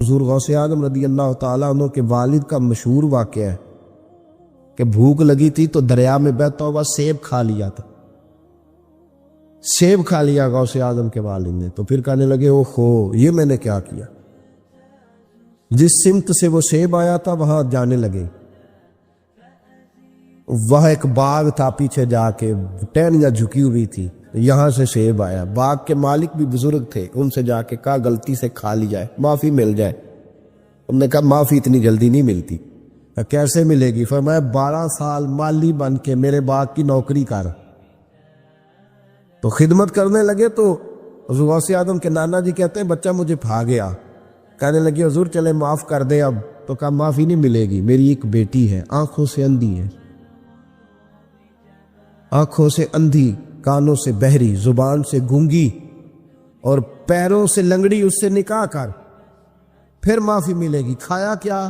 حضور غوث اعظم رضی اللہ تعالیٰ عنہ کے والد کا مشہور واقعہ ہے کہ بھوک لگی تھی تو دریا میں بہتا ہوا سیب کھا لیا تھا، سیب کھا لیا غوث اعظم کے والد نے، تو پھر کہنے لگے اوہو یہ میں نے کیا کیا، جس سمت سے وہ سیب آیا تھا وہاں جانے لگے، وہاں ایک باغ تھا، پیچھے جا کے ٹہنیاں جھکی ہوئی تھی، یہاں سے سیب آیا، باغ کے مالک بھی بزرگ تھے، ان سے جا کے کہا غلطی سے کھا لی جائے معافی مل جائے، انہوں نے کہا معافی اتنی جلدی نہیں ملتی، کیسے ملے گی؟ فرمایا 12 سال مالی بن کے میرے باغ کی نوکری کر، تو خدمت کرنے لگے، تو حضور غوث اعظم کے نانا جی کہتے ہیں بچہ مجھے بھا گیا، کہنے لگے حضور چلے معاف کر دیں اب، تو کہا معافی نہیں ملے گی، میری ایک بیٹی ہے آنکھوں سے اندھی ہے، آنکھوں سے اندھی، کانوں سے بہری، زبان سے گونگی اور پیروں سے لنگڑی، اس سے نکاح کر پھر معافی ملے گی، کھایا کیا؟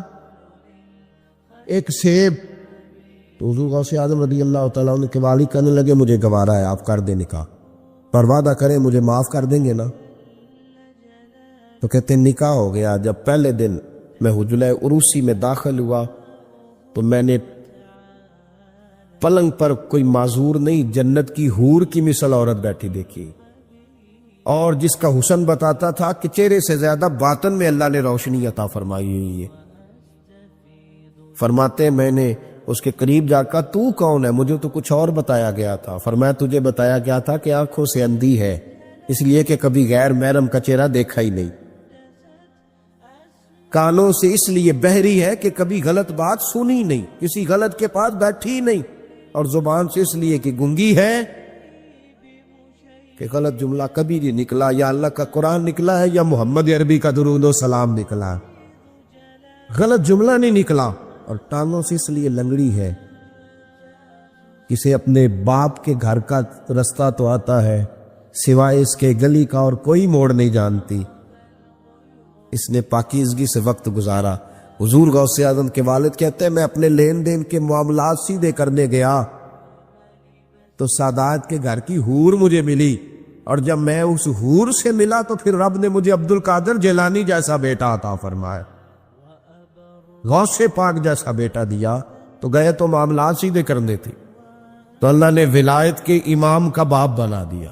ایک سیب۔ تو حضور غوث اعظم رضی اللہ تعالیٰ عنہ کے والد کہنے لگے مجھے گوارا ہے آپ کر دیں نکاح، پر وعدہ کریں مجھے معاف کر دیں گے نا؟ تو کہتے ہیں نکاح ہو گیا، جب پہلے دن میں حجرہ عروسی میں داخل ہوا تو میں نے پلنگ پر کوئی معذور نہیں، جنت کی حور کی مثل عورت بیٹھی دیکھی، اور جس کا حسن بتاتا تھا کہ چہرے سے زیادہ باطن میں اللہ نے روشنی عطا فرمائی ہوئی ہے۔ فرماتے ہیں میں نے اس کے قریب جا کر تو کون ہے؟ مجھے تو کچھ اور بتایا گیا تھا۔ فرمایا تجھے بتایا گیا تھا کہ آنکھوں سے اندھی ہے، اس لیے کہ کبھی غیر محرم کا چہرہ دیکھا ہی نہیں، کانوں سے اس لیے بہری ہے کہ کبھی غلط بات سنی نہیں، کسی غلط کے پاس بیٹھی نہیں، اور زبان سے اس لیے کہ گنگی ہے کہ غلط جملہ کبھی نہیں نکلا، یا اللہ کا قرآن نکلا ہے یا محمد عربی کا درود و سلام نکلا، غلط جملہ نہیں نکلا، اور ٹانگوں سے اس لیے لنگڑی ہے، کسے اپنے باپ کے گھر کا رستہ تو آتا ہے، سوائے اس کے گلی کا اور کوئی موڑ نہیں جانتی، اس نے پاکیزگی سے وقت گزارا۔ حضور غوث اعظم کے والد کہتے ہیں میں اپنے لین دین کے معاملات سیدھے کرنے گیا تو سادات کے گھر کی حور مجھے ملی، اور جب میں اس حور سے ملا تو پھر رب نے مجھے عبد القادر جیلانی جیسا بیٹا عطا فرمایا، غوث پاک جیسا بیٹا دیا، تو گئے تو معاملات سیدھے کرنے تھے، تو اللہ نے ولایت کے امام کا باپ بنا دیا۔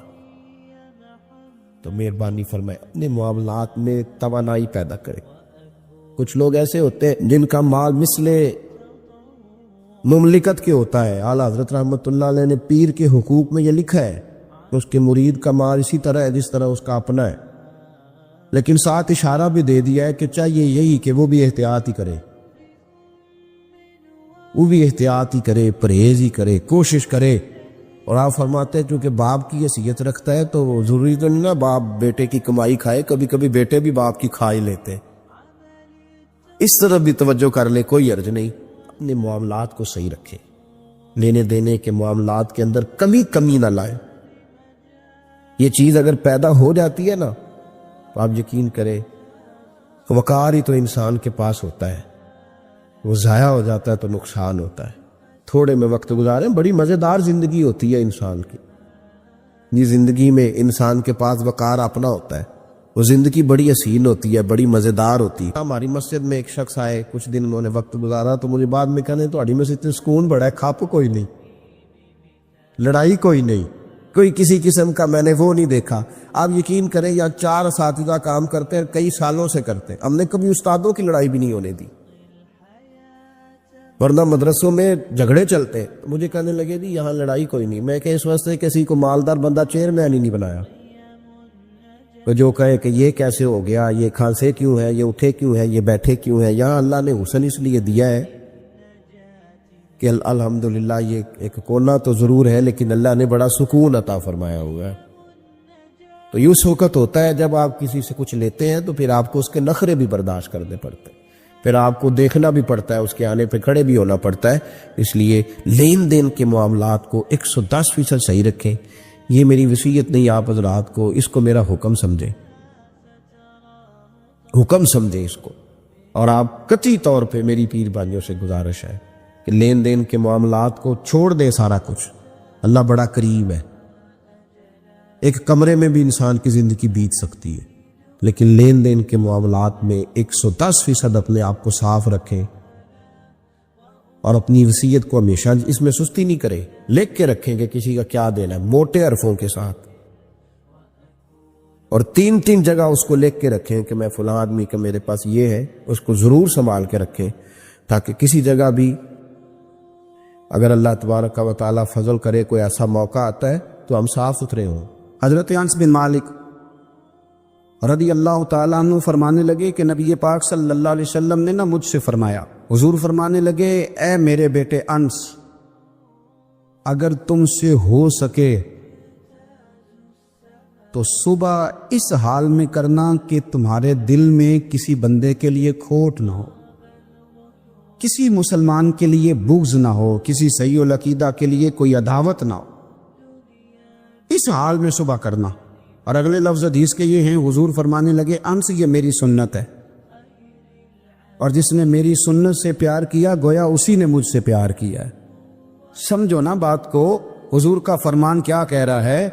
تو مہربانی فرمائے اپنے معاملات میں توانائی پیدا کرے۔ کچھ لوگ ایسے ہوتے ہیں جن کا مال مثل مملکت کے ہوتا ہے، اعلیٰ حضرت رحمۃ اللہ علیہ نے پیر کے حقوق میں یہ لکھا ہے کہ اس کے مرید کا مال اسی طرح ہے جس طرح اس کا اپنا ہے، لیکن ساتھ اشارہ بھی دے دیا ہے کہ چاہیے یہی کہ وہ بھی احتیاط ہی کرے، وہ بھی احتیاط ہی کرے، پرہیز ہی کرے، کوشش کرے۔ اور آپ فرماتے ہیں چونکہ باپ کی حیثیت رکھتا ہے تو ضروری تو نہیں نا باپ بیٹے کی کمائی کھائے، کبھی کبھی بیٹے بھی باپ کی کھا ہی لیتے ہیں، اس طرف بھی توجہ کر لے، کوئی عرض نہیں، اپنے معاملات کو صحیح رکھے، لینے دینے کے معاملات کے اندر کمی نہ لائے۔ یہ چیز اگر پیدا ہو جاتی ہے نا تو آپ یقین کریں وقار ہی تو انسان کے پاس ہوتا ہے، وہ ضائع ہو جاتا ہے تو نقصان ہوتا ہے۔ تھوڑے میں وقت گزاریں، بڑی مزیدار زندگی ہوتی ہے انسان کی، یہ زندگی میں انسان کے پاس وقار اپنا ہوتا ہے، وہ زندگی بڑی حسین ہوتی ہے، بڑی مزیدار ہوتی ہے۔ ہماری مسجد میں ایک شخص آئے، کچھ دن انہوں نے وقت گزارا تو مجھے بعد میں کہنے تہاڈی مسجد میں سکون بڑا ہے، کھپ کوئی نہیں، لڑائی کوئی نہیں، کوئی کسی قسم کا میں نے وہ نہیں دیکھا۔ آپ یقین کریں یا 4 اساتذہ کام کرتے ہیں، کئی سالوں سے کرتے ہیں، ہم نے کبھی استادوں کی لڑائی بھی نہیں ہونے دی، ورنہ مدرسوں میں جھگڑے چلتے ہیں۔ تو مجھے کہنے لگے جی یہاں لڑائی کوئی نہیں، میں کہ اس واسطے کسی کو مالدار بندہ چیئرمین ہی نہیں بنایا، تو جو کہے کہ یہ کیسے ہو گیا، یہ کھانسے کیوں ہے، یہ اٹھے کیوں ہے، یہ بیٹھے کیوں ہے، یہاں اللہ نے حسن اس لیے دیا ہے کہ الحمدللہ یہ ایک کونا تو ضرور ہے لیکن اللہ نے بڑا سکون عطا فرمایا ہوا ہے۔ تو یہ اس وقت ہوتا ہے جب آپ کسی سے کچھ لیتے ہیں تو پھر آپ کو اس کے نخرے بھی برداشت کرنے پڑتے ہیں، پھر آپ کو دیکھنا بھی پڑتا ہے، اس کے آنے پہ کھڑے بھی ہونا پڑتا ہے۔ اس لیے لین دین کے معاملات کو 110% صحیح رکھیں، یہ میری وصیت نہیں آپ حضرات کو، اس کو میرا حکم سمجھیں، حکم سمجھیں اس کو، اور آپ قطعی طور پہ میری پیر بھائیوں سے گزارش ہے کہ لین دین کے معاملات کو چھوڑ دیں سارا کچھ، اللہ بڑا قریب ہے، ایک کمرے میں بھی انسان کی زندگی بیت سکتی ہے، لیکن لین دین کے معاملات میں 110% اپنے آپ کو صاف رکھیں اور اپنی وصیت کو ہمیشہ اس میں سستی نہیں کریں، لکھ کے رکھیں کہ کسی کا کیا دینا ہے، موٹے حرفوں کے ساتھ، اور 3 جگہ اس کو لکھ کے رکھیں کہ میں فلاں آدمی کا میرے پاس یہ ہے، اس کو ضرور سنبھال کے رکھیں تاکہ کسی جگہ بھی اگر اللہ تبارک و تعالیٰ فضل کرے کوئی ایسا موقع آتا ہے تو ہم صاف ستھرے ہوں۔ حضرت انس بن مالک رضی اللہ تعالیٰ عنہ فرمانے لگے کہ نبی پاک صلی اللہ علیہ وسلم نے مجھ سے فرمایا، حضور فرمانے لگے، اے میرے بیٹے انس، اگر تم سے ہو سکے تو صبح اس حال میں کرنا کہ تمہارے دل میں کسی بندے کے لیے کھوٹ نہ ہو، کسی مسلمان کے لیے بغض نہ ہو، کسی صحیح العقیدہ کے لیے کوئی عداوت نہ ہو، اس حال میں صبح کرنا۔ اور اگلے لفظ حدیث کے یہ ہیں، حضور فرمانے لگے، انس یہ میری سنت ہے، اور جس نے میری سنت سے پیار کیا گویا اسی نے مجھ سے پیار کیا ہے۔ سمجھو نا بات کو، حضور کا فرمان کیا کہہ رہا ہے؟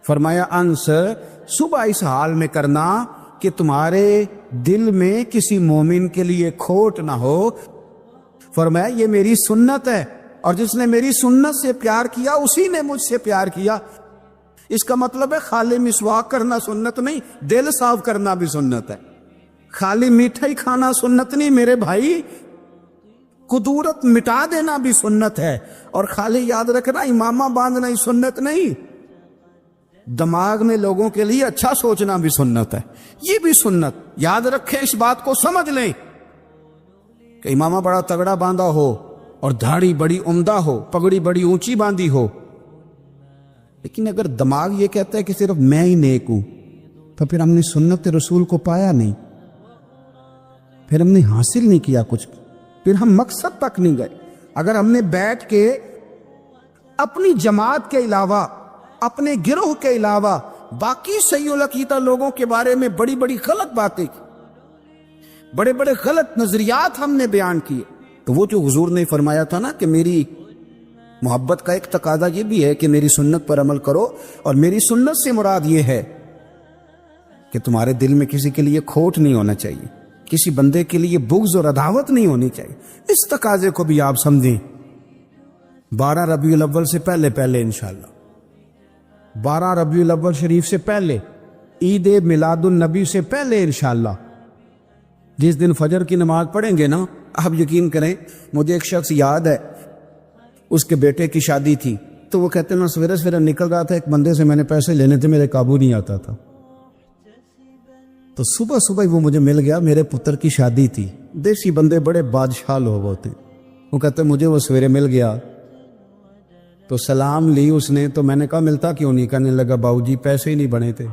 فرمایا انس صبح اس حال میں کرنا کہ تمہارے دل میں کسی مومن کے لیے کھوٹ نہ ہو۔ فرمایا یہ میری سنت ہے، اور جس نے میری سنت سے پیار کیا اسی نے مجھ سے پیار کیا۔ اس کا مطلب ہے خالی مسواک کرنا سنت نہیں، دل صاف کرنا بھی سنت ہے۔ خالی میٹھا ہی کھانا سنت نہیں میرے بھائی، قدورت مٹا دینا بھی سنت ہے، اور خالی یاد رکھنا امامہ باندھنا ہی سنت نہیں، دماغ میں لوگوں کے لیے اچھا سوچنا بھی سنت ہے، یہ بھی سنت۔ یاد رکھیں، اس بات کو سمجھ لیں کہ امامہ بڑا تگڑا باندھا ہو اور دھاڑی بڑی عمدہ ہو، پگڑی بڑی اونچی باندھی ہو، لیکن اگر دماغ یہ کہتا ہے کہ صرف میں ہی نیک ہوں، تو پھر ہم نے سنت رسول کو پایا نہیں، پھر ہم نے حاصل نہیں کیا کچھ، پھر ہم مقصد تک نہیں گئے۔ اگر ہم نے بیٹھ کے اپنی جماعت کے علاوہ، اپنے گروہ کے علاوہ باقی صحیح العقیدہ لوگوں کے بارے میں بڑی بڑی غلط باتیں کی، بڑے بڑے غلط نظریات ہم نے بیان کیے، تو وہ جو حضور نے فرمایا تھا نا کہ میری محبت کا ایک تقاضا یہ بھی ہے کہ میری سنت پر عمل کرو، اور میری سنت سے مراد یہ ہے کہ تمہارے دل میں کسی کے لیے کھوٹ نہیں ہونا چاہیے، کسی بندے کے لیے بغض اور عداوت نہیں ہونی چاہیے۔ اس تقاضے کو بھی آپ سمجھیں۔ 12 ربیع الاول سے پہلے انشاءاللہ، 12 ربیع الاول شریف سے پہلے، عید میلاد النبی سے پہلے انشاءاللہ، جس دن فجر کی نماز پڑھیں گے نا، آپ یقین کریں، مجھے ایک شخص یاد ہے، اس کے بیٹے کی شادی تھی، تو وہ کہتے ہیں میں سویرے سویرے نکل رہا تھا، ایک بندے سے میں نے پیسے لینے تھے، میرے قابو نہیں آتا تھا، تو صبح صبح وہ مجھے مل گیا، میرے پتر کی شادی تھی، دیسی بندے بڑے بادشاہ لوگ ہوتے، وہ کہتے ہیں مجھے وہ سویرے مل گیا، تو سلام لی اس نے، تو میں نے کہا ملتا کیوں نہیں؟ کہنے لگا باؤ جی پیسے ہی نہیں بنے تھے،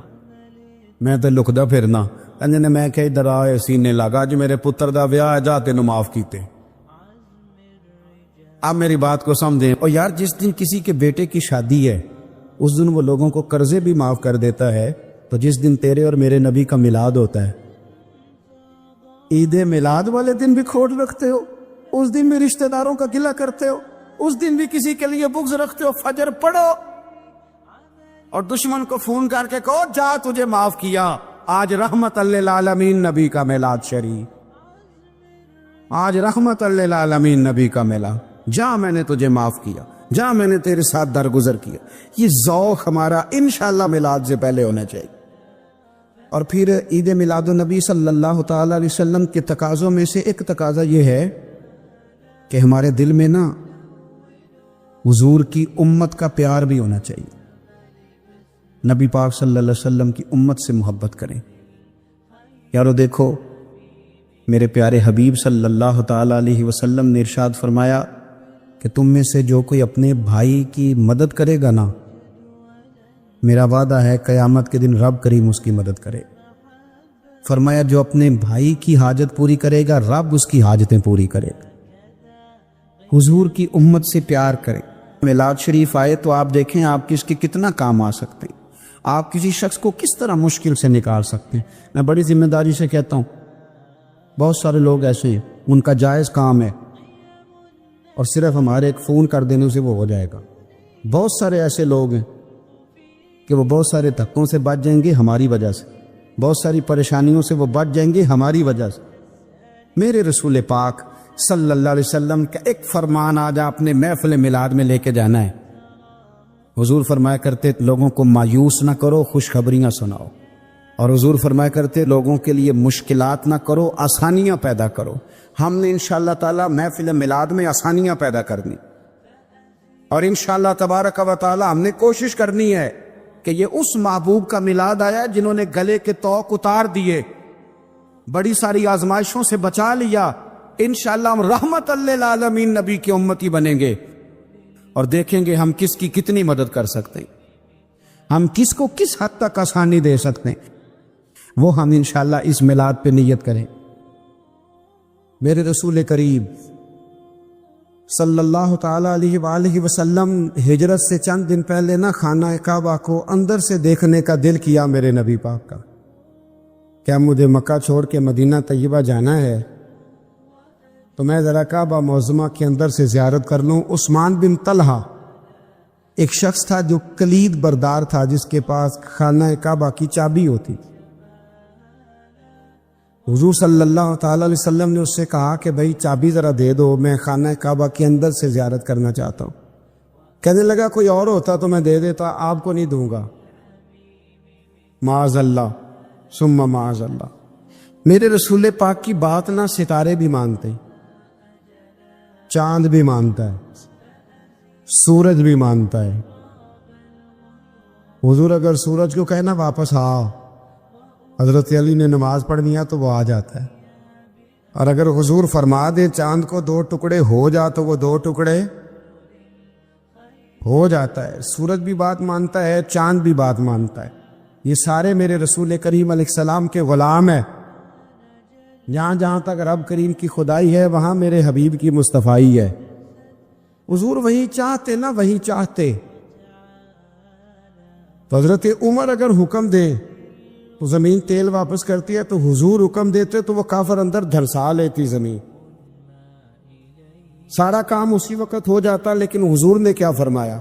میں تو لکدا پھرنا، کہنے نے میں کہ ادھر آئے سینے لگا، جو میرے پتر دا ویاہ ہے جا تینوں معاف کیتے۔ آپ میری بات کو سمجھیں، اور یار جس دن کسی کے بیٹے کی شادی ہے اس دن وہ لوگوں کو قرضے بھی معاف کر دیتا ہے، تو جس دن تیرے اور میرے نبی کا میلاد ہوتا ہے، عید میلاد والے دن بھی کھوٹ رکھتے ہو، اس دن بھی رشتہ داروں کا گلہ کرتے ہو، اس دن بھی کسی کے لیے بغض رکھتے ہو۔ فجر پڑھو اور دشمن کو فون کر کے کہو جا تجھے معاف کیا، آج رحمت للعالمین نبی کا میلاد شریف، آج رحمت للعالمین نبی کا میلاد، جا میں نے تجھے معاف کیا، جا میں نے تیرے ساتھ درگزر کیا۔ یہ ذوق ہمارا انشاءاللہ میلاد سے پہلے ہونا چاہیے۔ اور پھر عید میلاد النبی صلی اللہ تعالی علیہ وسلم کے تقاضوں میں سے ایک تقاضا یہ ہے کہ ہمارے دل میں نا حضور کی امت کا پیار بھی ہونا چاہیے، نبی پاک صلی اللہ علیہ وسلم کی امت سے محبت کریں۔ یارو دیکھو، میرے پیارے حبیب صلی اللہ تعالی علیہ وسلم نے ارشاد فرمایا کہ تم میں سے جو کوئی اپنے بھائی کی مدد کرے گا نا، میرا وعدہ ہے قیامت کے دن رب کریم اس کی مدد کرے۔ فرمایا جو اپنے بھائی کی حاجت پوری کرے گا رب اس کی حاجتیں پوری کرے گا۔ حضور کی امت سے پیار کریں۔ میلاد شریف آئے تو آپ دیکھیں آپ کس کے کتنا کام آ سکتے ہیں، آپ کسی شخص کو کس طرح مشکل سے نکال سکتے ہیں۔ میں بڑی ذمہ داری سے کہتا ہوں، بہت سارے لوگ ایسے ہیں ان کا جائز کام ہے اور صرف ہمارے ایک فون کر دینے سے وہ ہو جائے گا۔ بہت سارے ایسے لوگ ہیں کہ وہ بہت سارے دھکوں سے بچ جائیں گے ہماری وجہ سے، بہت ساری پریشانیوں سے وہ بچ جائیں گے ہماری وجہ سے۔ میرے رسول پاک صلی اللہ علیہ وسلم کا ایک فرمان آج آپ نے محفل میلاد میں لے کے جانا ہے۔ حضور فرمایا کرتے لوگوں کو مایوس نہ کرو، خوشخبریاں سناؤ۔ اور حضور فرمایا کرتے لوگوں کے لیے مشکلات نہ کرو، آسانیاں پیدا کرو۔ ہم نے انشاءاللہ تعالی محفل میلاد میں آسانیاں پیدا کرنی، اور انشاءاللہ تبارک و تعالی ہم نے کوشش کرنی ہے کہ یہ اس محبوب کا میلاد آیا ہے جنہوں نے گلے کے طوق اتار دیے، بڑی ساری آزمائشوں سے بچا لیا۔ انشاءاللہ ہم رحمت للعالمین نبی کی امتی بنیں گے، اور دیکھیں گے ہم کس کی کتنی مدد کر سکتے ہیں، ہم کس کو کس حد تک آسانی دے سکتے ہیں، وہ ہم انشاءاللہ اس میلاد پہ نیت کریں۔ میرے رسول کریم صلی اللہ تعالی علیہ وآلہ وسلم ہجرت سے چند دن پہلے نہ خانہ کعبہ کو اندر سے دیکھنے کا دل کیا میرے نبی پاک کا، کیا مجھے مکہ چھوڑ کے مدینہ طیبہ جانا ہے تو میں ذرا کعبہ معظمہ کے اندر سے زیارت کر لوں۔ عثمان بن طلحہ ایک شخص تھا جو کلید بردار تھا، جس کے پاس خانہ کعبہ کی چابی ہوتی۔ حضور صلی اللہ تعالی علیہ وسلم نے اس سے کہا کہ بھائی چابی ذرا دے دو، میں خانہ کعبہ کے اندر سے زیارت کرنا چاہتا ہوں۔ کہنے لگا کوئی اور ہوتا تو میں دے دیتا، آپ کو نہیں دوں گا۔ معاذ اللہ ثم معاذ اللہ۔ میرے رسول پاک کی بات نہ ستارے بھی مانتے ہیں، چاند بھی مانتا ہے، سورج بھی مانتا ہے۔ حضور اگر سورج کو کہنا واپس آ، حضرت علی نے نماز پڑھنی ہے تو وہ آ جاتا ہے، اور اگر حضور فرما دے چاند کو 2 ٹکڑے ہو جا تو وہ 2 ٹکڑے ہو جاتا ہے۔ سورج بھی بات مانتا ہے، چاند بھی بات مانتا ہے۔ یہ سارے میرے رسول کریم علیہ السلام کے غلام ہیں۔ جہاں جہاں تک رب کریم کی خدائی ہے وہاں میرے حبیب کی مصطفائی ہے۔ حضور وہی چاہتے نہ وہی چاہتے۔ تو حضرت عمر اگر حکم دے تو زمین تیل واپس کرتی ہے، تو حضور حکم دیتے تو وہ کافر اندر دھنسا لیتی زمین، سارا کام اسی وقت ہو جاتا۔ لیکن حضور نے کیا فرمایا؟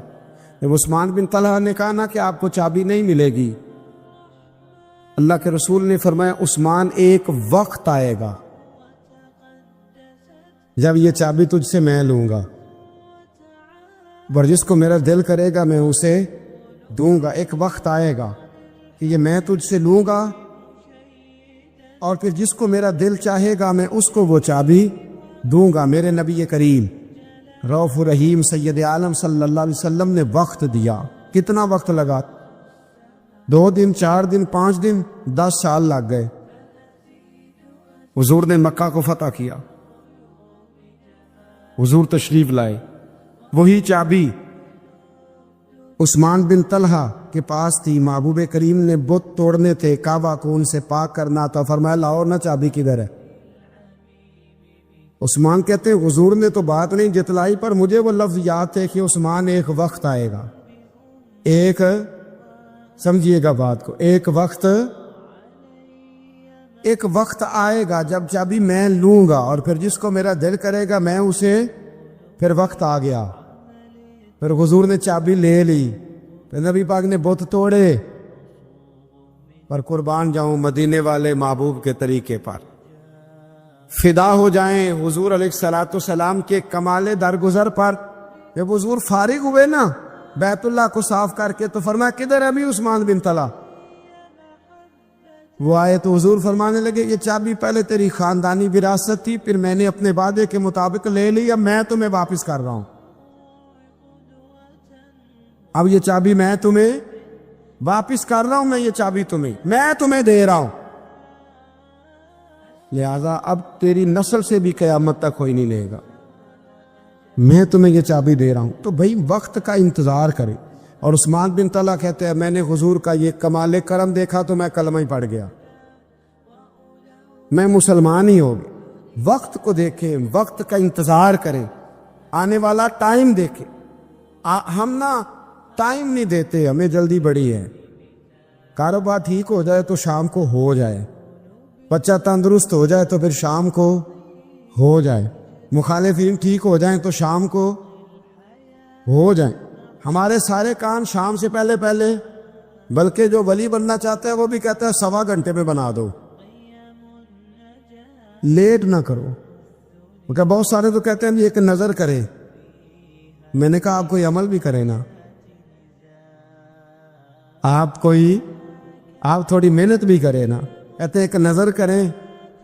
جب عثمان بن طلحہ نے کہا نا کہ آپ کو چابی نہیں ملے گی، اللہ کے رسول نے فرمایا عثمان ایک وقت آئے گا جب یہ چابی تجھ سے میں لوں گا، اور جس کو میرا دل کرے گا میں اسے دوں گا۔ ایک وقت آئے گا کہ یہ میں تجھ سے لوں گا، اور پھر جس کو میرا دل چاہے گا میں اس کو وہ چابی دوں گا۔ میرے نبی کریم رؤوف رحیم سید عالم صلی اللہ علیہ وسلم نے وقت دیا۔ کتنا وقت لگا؟ 2 دن، 4 دن، 5 دن، 10 سال لگ گئے۔ حضور نے مکہ کو فتح کیا، حضور تشریف لائے، وہی چابی عثمان بن طلحہ کے پاس تھی۔ محبوب کریم نے بت توڑنے تھے، کعبہ کو ان سے پاک کرنا تھا، فرمایا لاؤ نا چابی کدھر ہے؟ عثمان کہتے ہیں حضور نے تو بات نہیں جتلائی، پر مجھے وہ لفظ یاد تھے کہ عثمان ایک وقت آئے گا، ایک، سمجھیے گا بات کو، ایک وقت آئے گا جب چابی میں لوں گا، اور پھر جس کو میرا دل کرے گا میں اسے، پھر وقت آ گیا، پھر حضور نے چابی لے لی، پھر نبی پاک نے بت توڑے۔ پر قربان جاؤں مدینے والے محبوب کے طریقے پر، فدا ہو جائیں حضور علیہ الصلوۃ والسلام کے کمال درگزر پر۔ جب حضور فارغ ہوئے نا بیت اللہ کو صاف کر کے، تو فرمایا کدھر ہے ابھی عثمان بن طلحہ؟ وہ آئے تو حضور فرمانے لگے یہ چابی پہلے تیری خاندانی وراثت تھی، پھر میں نے اپنے وعدے کے مطابق لے لی، اب میں تمہیں واپس کر رہا ہوں، اب یہ چابی میں تمہیں واپس کر رہا ہوں، میں یہ چابی تمہیں دے رہا ہوں، لہذا اب تیری نسل سے بھی قیامت تک کوئی نہیں لے گا، میں تمہیں یہ چابی دے رہا ہوں۔ تو بھائی وقت کا انتظار کرے۔ اور عثمان بن طلحہ کہتے ہیں میں نے حضور کا یہ کمال کرم دیکھا تو میں کلمہ ہی پڑھ گیا، میں مسلمان ہی ہو گیا۔ وقت کو دیکھیں، وقت کا انتظار کریں، آنے والا ٹائم دیکھیں۔ ہم نا ٹائم نہیں دیتے، ہمیں جلدی بڑی ہے، کاروبار ٹھیک ہو جائے تو شام کو ہو جائے، بچہ تندرست ہو جائے تو پھر شام کو ہو جائے، مخالفین ٹھیک ہو جائیں تو شام کو ہو جائیں، ہمارے سارے کام شام سے پہلے بلکہ جو ولی بننا چاہتا ہے وہ بھی کہتا ہے 1.25 گھنٹے میں بنا دو، لیٹ نہ کرو۔ کیونکہ بہت سارے تو کہتے ہیں ایک نظر کرے، میں نے کہا آپ کوئی عمل بھی کریں نا، آپ تھوڑی محنت بھی کریں نا۔ کہتے ہیں ایک نظر کریں۔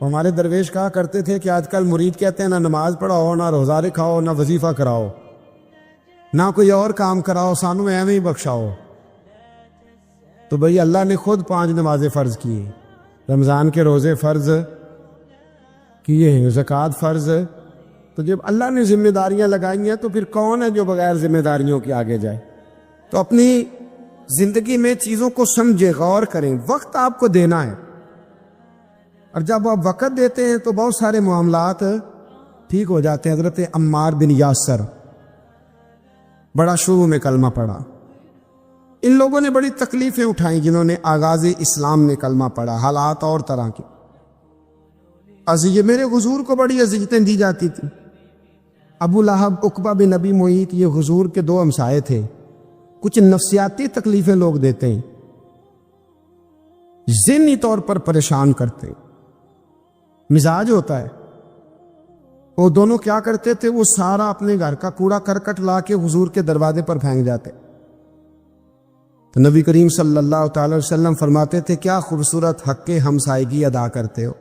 ہمارے درویش کہا کرتے تھے کہ آج کل مرید کہتے ہیں نہ نماز پڑھاؤ، نہ روزہ رکھاؤ، نہ وظیفہ کراؤ، نہ کوئی اور کام کراؤ، سانو ایویں ہی بخشاؤ۔ تو بھئی اللہ نے خود 5 نمازیں فرض کی، رمضان کے روزے فرض کیے ہیں، زکوٰۃ فرض۔ تو جب اللہ نے ذمہ داریاں لگائی ہیں تو پھر کون ہے جو بغیر ذمہ داریوں کے آگے جائے؟ تو اپنی زندگی میں چیزوں کو سمجھے، غور کریں۔ وقت آپ کو دینا ہے، اور جب آپ وقت دیتے ہیں تو بہت سارے معاملات ٹھیک ہو جاتے ہیں۔ حضرت عمار بن یاسر بڑا شروع میں کلمہ پڑھا، ان لوگوں نے بڑی تکلیفیں اٹھائیں جنہوں نے آغاز اسلام میں کلمہ پڑھا، حالات اور طرح کے اذیت، میرے حضور کو بڑی اذیتیں دی جاتی تھیں۔ ابو لہب، عقبہ بن ابی معیط، یہ حضور کے 2 ہمسائے تھے۔ کچھ نفسیاتی تکلیفیں لوگ دیتے ہیں، ذہنی طور پر پریشان کرتے ہیں، مزاج ہوتا ہے۔ وہ دونوں کیا کرتے تھے، وہ سارا اپنے گھر کا کوڑا کرکٹ لا کے حضور کے دروازے پر پھینک جاتے۔ تو نبی کریم صلی اللہ تعالی وسلم فرماتے تھے کیا خوبصورت حق ہمسائیگی ادا کرتے ہو،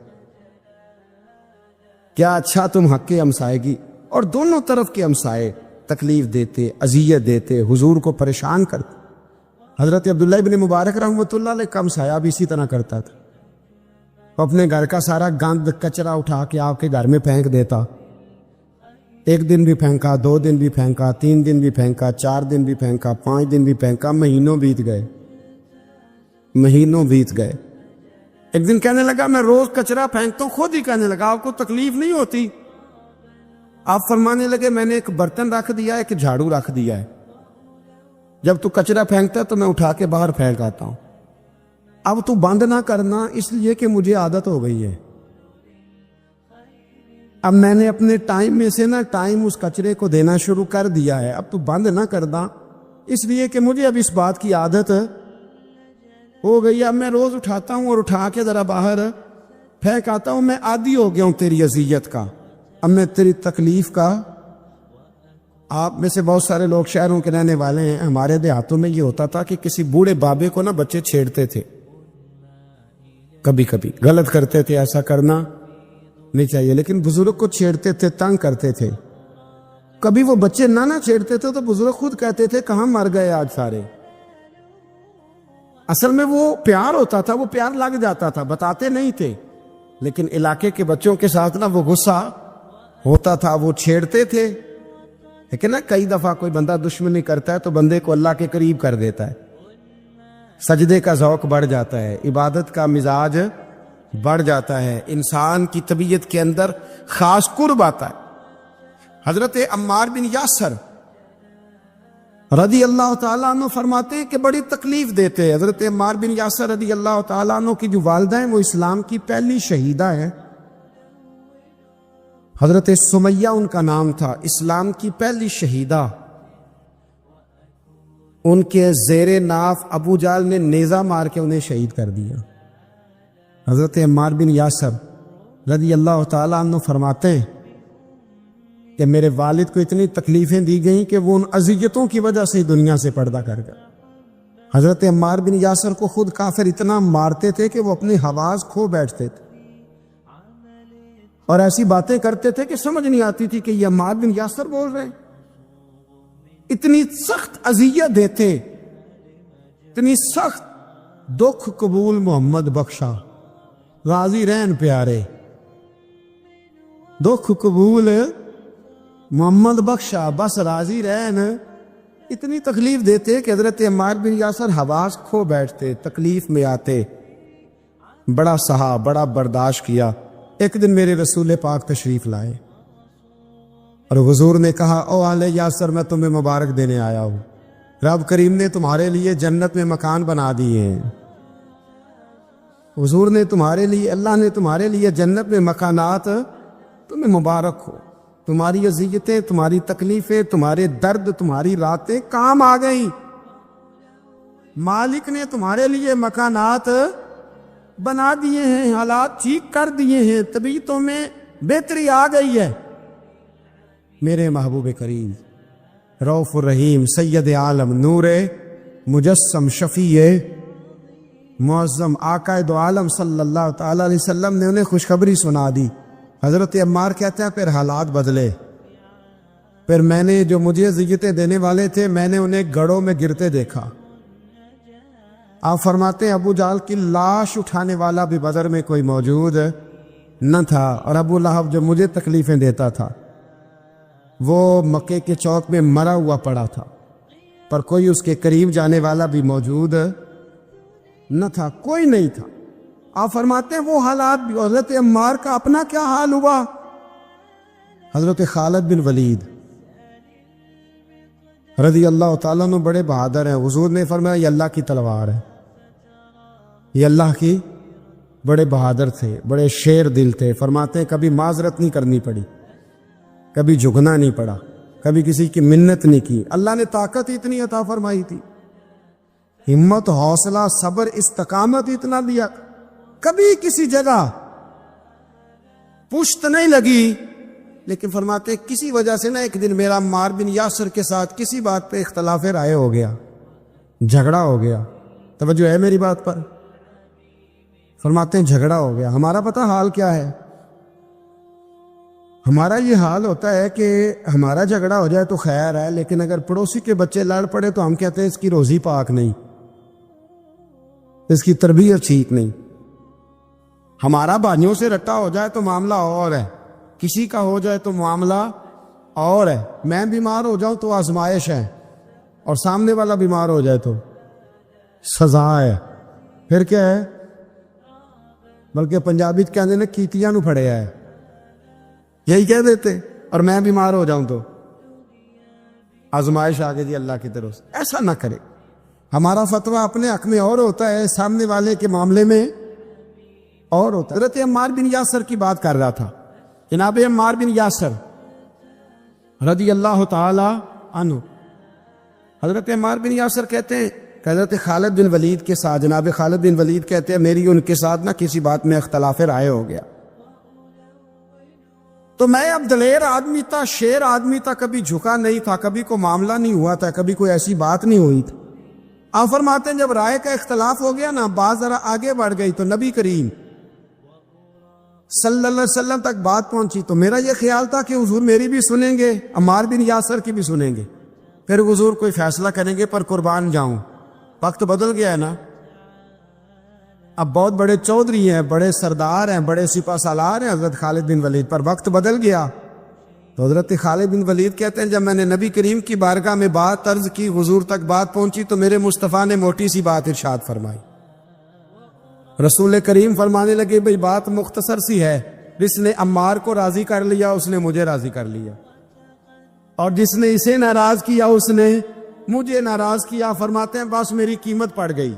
کیا اچھا تم حق ہمسائیگی۔ اور دونوں طرف کے ہمسائے تکلیف دیتے، اذیت دیتے، حضور کو پریشان کرتے۔ حضرت عبداللہ ابن مبارک رحمۃ اللہ علیہ کا ہمسایہ بھی اسی طرح کرتا تھا، وہ اپنے گھر کا سارا گند کچرا اٹھا کے آپ کے گھر میں پھینک دیتا۔ 1 دن بھی پھینکا، 2 دن بھی پھینکا، 3 دن بھی پھینکا، 4 دن بھی پھینکا، 5 دن بھی پھینکا، مہینوں بیت گئے۔ ایک دن کہنے لگا میں روز کچرا پھینکتا ہوں، خود ہی کہنے لگا آپ کو تکلیف نہیں ہوتی؟ آپ فرمانے لگے میں نے ایک برتن رکھ دیا ہے، ایک جھاڑو رکھ دیا ہے، جب تو کچرا پھینکتا ہے تو میں اٹھا کے باہر پھینک آتا ہوں، اب تو بند نہ کرنا، اس لیے کہ مجھے عادت ہو گئی ہے۔ اب میں نے اپنے ٹائم میں سے نا ٹائم اس کچرے کو دینا شروع کر دیا ہے، اب تو بند نہ کرنا، اس لیے کہ مجھے اب اس بات کی عادت ہو گئی۔ اب میں روز اٹھاتا ہوں اور اٹھا کے ذرا باہر پھینک آتا ہوں، میں عادی ہو گیا ہوں تیری اذیت کا، اب میں تیری تکلیف کا۔ آپ میں سے بہت سارے لوگ شہروں کے رہنے والے ہیں، ہمارے دیہاتوں میں یہ ہوتا تھا کہ کسی بوڑھے بابے کو نا بچے چھیڑتے تھے، کبھی کبھی غلط کرتے تھے، ایسا کرنا نہیں چاہیے، لیکن بزرگ کو چھیڑتے تھے، تنگ کرتے تھے۔ کبھی وہ بچے نہ چھیڑتے تھے تو بزرگ خود کہتے تھے کہاں مر گئے آج سارے۔ اصل میں وہ پیار ہوتا تھا، وہ پیار لگ جاتا تھا، بتاتے نہیں تھے، لیکن علاقے کے بچوں کے ساتھ نا وہ غصہ ہوتا تھا، وہ چھیڑتے تھے۔ لیکن نا کئی دفعہ کوئی بندہ دشمنی کرتا ہے تو بندے کو اللہ کے قریب کر دیتا ہے، سجدے کا ذوق بڑھ جاتا ہے، عبادت کا مزاج بڑھ جاتا ہے، انسان کی طبیعت کے اندر خاص قرب آتا ہے۔ حضرت عمار بن یاسر رضی اللہ تعالیٰ عنہ فرماتے ہیں کہ بڑی تکلیف دیتے۔ حضرت عمار بن یاسر رضی اللہ تعالیٰ عنہ کی جو والدہ ہیں وہ اسلام کی پہلی شہیدہ ہیں، حضرت سمیہ ان کا نام تھا، اسلام کی پہلی شہیدہ۔ ان کے زیر ناف ابو جہل نے نیزہ مار کے انہیں شہید کر دیا۔ حضرت عمار بن یاسر رضی اللہ تعالیٰ عنہ فرماتے ہیں کہ میرے والد کو اتنی تکلیفیں دی گئیں کہ وہ ان اذیتوں کی وجہ سے دنیا سے پردہ کر گئے۔ حضرت عمار بن یاسر کو خود کافر اتنا مارتے تھے کہ وہ اپنے حواس کھو بیٹھتے تھے اور ایسی باتیں کرتے تھے کہ سمجھ نہیں آتی تھی کہ یہ عمار بن یاسر بول رہے ہیں۔ اتنی سخت اذیت دیتے، اتنی سخت۔ دکھ قبول محمد بخشا، راضی رہن پیارے، دکھ قبول محمد بخشا، بس راضی رہن۔ اتنی تکلیف دیتے کہ حضرت عمار بن یاسر حواس کھو بیٹھتے، تکلیف میں آتے، بڑا سہا، بڑا برداشت کیا۔ ایک دن میرے رسول پاک تشریف لائے اور حضور نے کہا او آل یاسر میں تمہیں مبارک دینے آیا ہوں، رب کریم نے تمہارے لیے جنت میں مکان بنا دیے ہیں۔ حضور نے تمہارے لیے، اللہ نے تمہارے لیے جنت میں مکانات، تمہیں مبارک ہو، تمہاری اذیتیں، تمہاری تکلیفیں، تمہارے درد، تمہاری راتیں کام آ گئیں۔ مالک نے تمہارے لیے مکانات بنا دیے ہیں، حالات ٹھیک کر دیے ہیں، طبیعتوں میں بہتری آ گئی ہے۔ میرے محبوب کریم رؤوف الرحیم سید عالم نور مجسم شفیع معظم آقا دو عالم صلی اللہ تعالی علیہ وسلم نے انہیں خوشخبری سنا دی۔ حضرت عمار کہتے ہیں پھر حالات بدلے، پھر میں نے جو مجھے اذیتیں دینے والے تھے میں نے انہیں گڑھوں میں گرتے دیکھا۔ آپ فرماتے ہیں ابو جہل کی لاش اٹھانے والا بھی بدر میں کوئی موجود نہ تھا، اور ابو لہب جو مجھے تکلیفیں دیتا تھا وہ مکے کے چوک میں مرا ہوا پڑا تھا، پر کوئی اس کے قریب جانے والا بھی موجود نہ تھا، کوئی نہیں تھا۔ آپ فرماتے ہیں وہ حالات بھی۔ حضرت عمار کا اپنا کیا حال ہوا؟ حضرت خالد بن ولید رضی اللہ تعالیٰ عنہ بڑے بہادر ہیں۔ حضور نے فرمایا یہ اللہ کی تلوار ہے، یہ اللہ کی، بڑے بہادر تھے، بڑے شیر دل تھے۔ فرماتے ہیں کبھی معذرت نہیں کرنی پڑی، کبھی جھکنا نہیں پڑا، کبھی کسی کی منت نہیں کی۔ اللہ نے طاقت اتنی عطا فرمائی تھی، ہمت، حوصلہ، صبر، استقامت اتنا دیا، کبھی کسی جگہ پشت نہیں لگی۔ لیکن فرماتے ہیں کسی وجہ سے نا ایک دن میرا عمار بن یاسر کے ساتھ کسی بات پہ اختلاف رائے ہو گیا، جھگڑا ہو گیا۔ توجہ ہے میری بات پر؟ فرماتے ہیں جھگڑا ہو گیا۔ ہمارا پتہ حال کیا ہے؟ ہمارا یہ حال ہوتا ہے کہ ہمارا جھگڑا ہو جائے تو خیر ہے، لیکن اگر پڑوسی کے بچے لڑ پڑے تو ہم کہتے ہیں اس کی روزی پاک نہیں، اس کی تربیت ٹھیک نہیں۔ ہمارا بھائیوں سے رٹا ہو جائے تو معاملہ اور ہے، کسی کا ہو جائے تو معاملہ اور ہے۔ میں بیمار ہو جاؤں تو آزمائش ہے، اور سامنے والا بیمار ہو جائے تو سزا ہے۔ پھر کیا ہے؟ بلکہ پنجابی کہتے ہیں کیتیاں نو پھڑیا ہے، یہی کہہ دیتے۔ اور میں بیمار ہو جاؤں تو آزمائش آگے جی اللہ کی طرف سے۔ ایسا نہ کرے۔ ہمارا فتویٰ اپنے حق میں اور ہوتا ہے، سامنے والے کے معاملے میں اور ہوتا ہے۔ حضرت عمار بن یاسر کی بات کر رہا تھا، جناب عمار بن یاسر رضی اللہ تعالی عنہ۔ حضرت عمار بن یاسر کہتے ہیں کہ حضرت خالد بن ولید کے ساتھ، جناب خالد بن ولید کہتے ہیں میری ان کے ساتھ نہ کسی بات میں اختلاف رائے ہو گیا، تو میں اب دلیر آدمی تھا، شیر آدمی تھا، کبھی جھکا نہیں تھا، کبھی کوئی معاملہ نہیں ہوا تھا، کبھی کوئی ایسی بات نہیں ہوئی تھی۔ آپ فرماتے ہیں جب رائے کا اختلاف ہو گیا نا، بات ذرا آگے بڑھ گئی تو نبی کریم صلی اللہ علیہ وسلم تک بات پہنچی، تو میرا یہ خیال تھا کہ حضور میری بھی سنیں گے، عمار بن یاسر کی بھی سنیں گے، پھر حضور کوئی فیصلہ کریں گے، پر قربان جاؤں وقت بدل گیا ہے نا۔ اب بہت بڑے چودھری ہیں، بڑے سردار ہیں، بڑے سپہ سالار ہیں حضرت خالد بن ولید، پر وقت بدل گیا۔ تو حضرت خالد بن ولید کہتے ہیں جب میں نے نبی کریم کی بارگاہ میں بات عرض کی، حضور تک بات پہنچی، تو میرے مصطفیٰ نے موٹی سی بات ارشاد فرمائی۔ رسول کریم فرمانے لگے بھئی بات مختصر سی ہے، جس نے عمار کو راضی کر لیا اس نے مجھے راضی کر لیا، اور جس نے اسے ناراض کیا اس نے مجھے ناراض کیا۔ فرماتے ہیں بس میری قیمت پڑ گئی،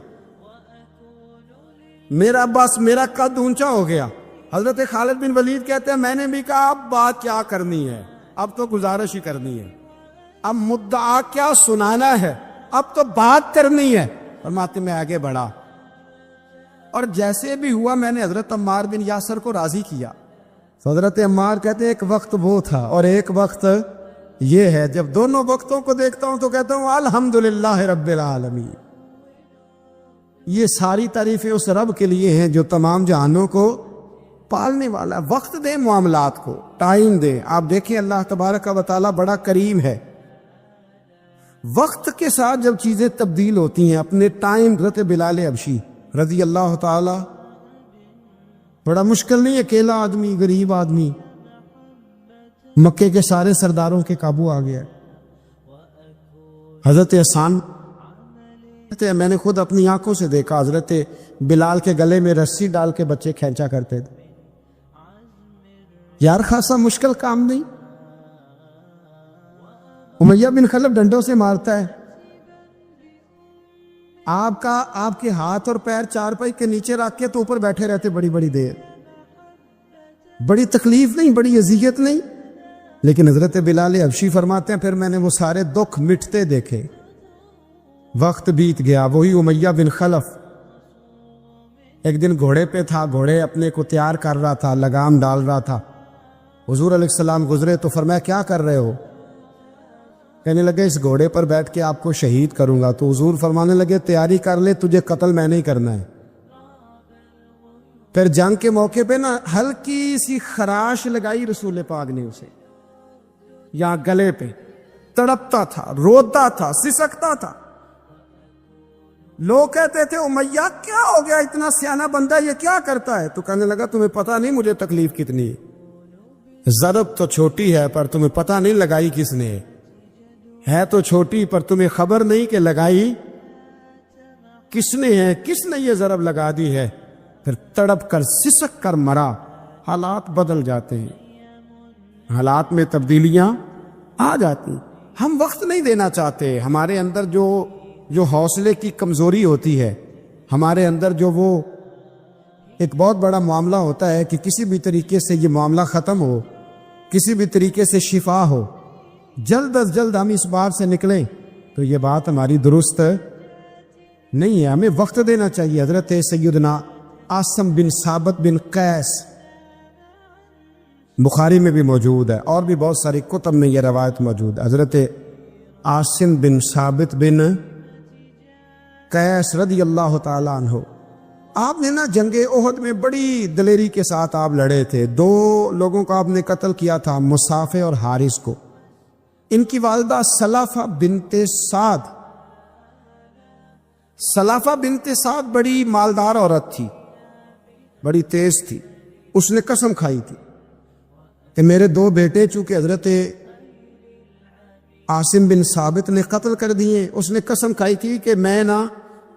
میرا قد اونچا ہو گیا۔ حضرت خالد بن ولید کہتے ہیں میں نے بھی کہا اب بات کیا کرنی ہے، اب تو گزارش ہی کرنی ہے، اب مدعا کیا سنانا ہے، اب تو بات کرنی ہے۔ فرماتے میں آگے بڑھا، اور جیسے بھی ہوا میں نے حضرت عمار بن یاسر کو راضی کیا۔ تو حضرت عمار کہتے ہیں ایک وقت وہ تھا اور ایک وقت یہ ہے، جب دونوں وقتوں کو دیکھتا ہوں تو کہتا ہوں الحمدللہ رب العالمین۔ یہ ساری تعریفیں اس رب کے لیے ہیں جو تمام جہانوں کو پالنے والا ہے۔ وقت دیں معاملات کو، ٹائم دیں۔ آپ دیکھیں اللہ تبارک و تعالیٰ بڑا کریم ہے، وقت کے ساتھ جب چیزیں تبدیل ہوتی ہیں اپنے ٹائم۔ حضرت بلال حبشی رضی اللہ تعالی، بڑا مشکل نہیں، اکیلا آدمی، غریب آدمی، مکے کے سارے سرداروں کے قابو آ گیا۔ حضرت حسان کہتے ہیں میں نے خود اپنی آنکھوں سے دیکھا، حضرت بلال کے گلے میں رسی ڈال کے بچے کھینچا کرتے تھے۔ یار خاصا مشکل کام نہیں۔ امیہ بن خلف ڈنڈوں سے مارتا ہے، آپ کے ہاتھ اور پیر چارپائی کے نیچے رکھ کے تو اوپر بیٹھے رہتے بڑی بڑی دیر، بڑی تکلیف نہیں، بڑی اذیت نہیں۔ لیکن حضرت بلال حبشی فرماتے ہیں پھر میں نے وہ سارے دکھ مٹتے دیکھے، وقت بیت گیا. وہی امیہ بن خلف ایک دن گھوڑے پہ تھا, گھوڑے اپنے کو تیار کر رہا تھا, لگام ڈال رہا تھا. حضور علیہ السلام گزرے تو فرمایا کیا کر رہے ہو؟ کہنے لگے اس گھوڑے پر بیٹھ کے آپ کو شہید کروں گا. تو حضور فرمانے لگے تیاری کر لے, تجھے قتل میں نہیں کرنا ہے. پھر جنگ کے موقع پہ نا ہلکی سی خراش لگائی رسول پاک نے اسے, یا گلے پہ. تڑپتا تھا, روتا تھا, سسکتا تھا. لوگ کہتے تھے امیہ کیا ہو گیا, اتنا سیانہ بندہ یہ کیا کرتا ہے؟ تو کہنے لگا تمہیں پتہ نہیں مجھے تکلیف کتنی ہے. ضرب تو چھوٹی ہے پر تمہیں پتہ نہیں لگائی کس نے ہے تو چھوٹی, پر تمہیں خبر نہیں کہ لگائی کس نے ہے, کس نے یہ ضرب لگا دی ہے. پھر تڑپ کر سسک کر مرا. حالات بدل جاتے ہیں, حالات میں تبدیلیاں آ جاتی. ہم وقت نہیں دینا چاہتے. ہمارے اندر جو حوصلے کی کمزوری ہوتی ہے, ہمارے اندر جو وہ ایک بہت بڑا معاملہ ہوتا ہے کہ کسی بھی طریقے سے یہ معاملہ ختم ہو, کسی بھی طریقے سے شفا ہو, جلد از جلد ہم اس بات سے نکلیں, تو یہ بات ہماری درست نہیں ہے. ہمیں وقت دینا چاہیے. حضرت سیدنا عاصم بن ثابت بن قیس بخاری میں بھی موجود ہے, اور بھی بہت ساری کتب میں یہ روایت موجود ہے. حضرت عاصم بن ثابت بن قیس رضی اللہ تعالیٰ عنہ, آپ نے نا جنگ احد میں بڑی دلیری کے ساتھ آپ لڑے تھے. 2 لوگوں کو آپ نے قتل کیا تھا, مصافے اور حارث کو. ان کی والدہ سلافہ بنت سعد, سلافہ بنت سعد بڑی مالدار عورت تھی, بڑی تیز تھی. اس نے قسم کھائی تھی کہ میرے 2 بیٹے چونکہ حضرت عاصم بن ثابت نے قتل کر دیے, اس نے قسم کھائی تھی کہ میں نا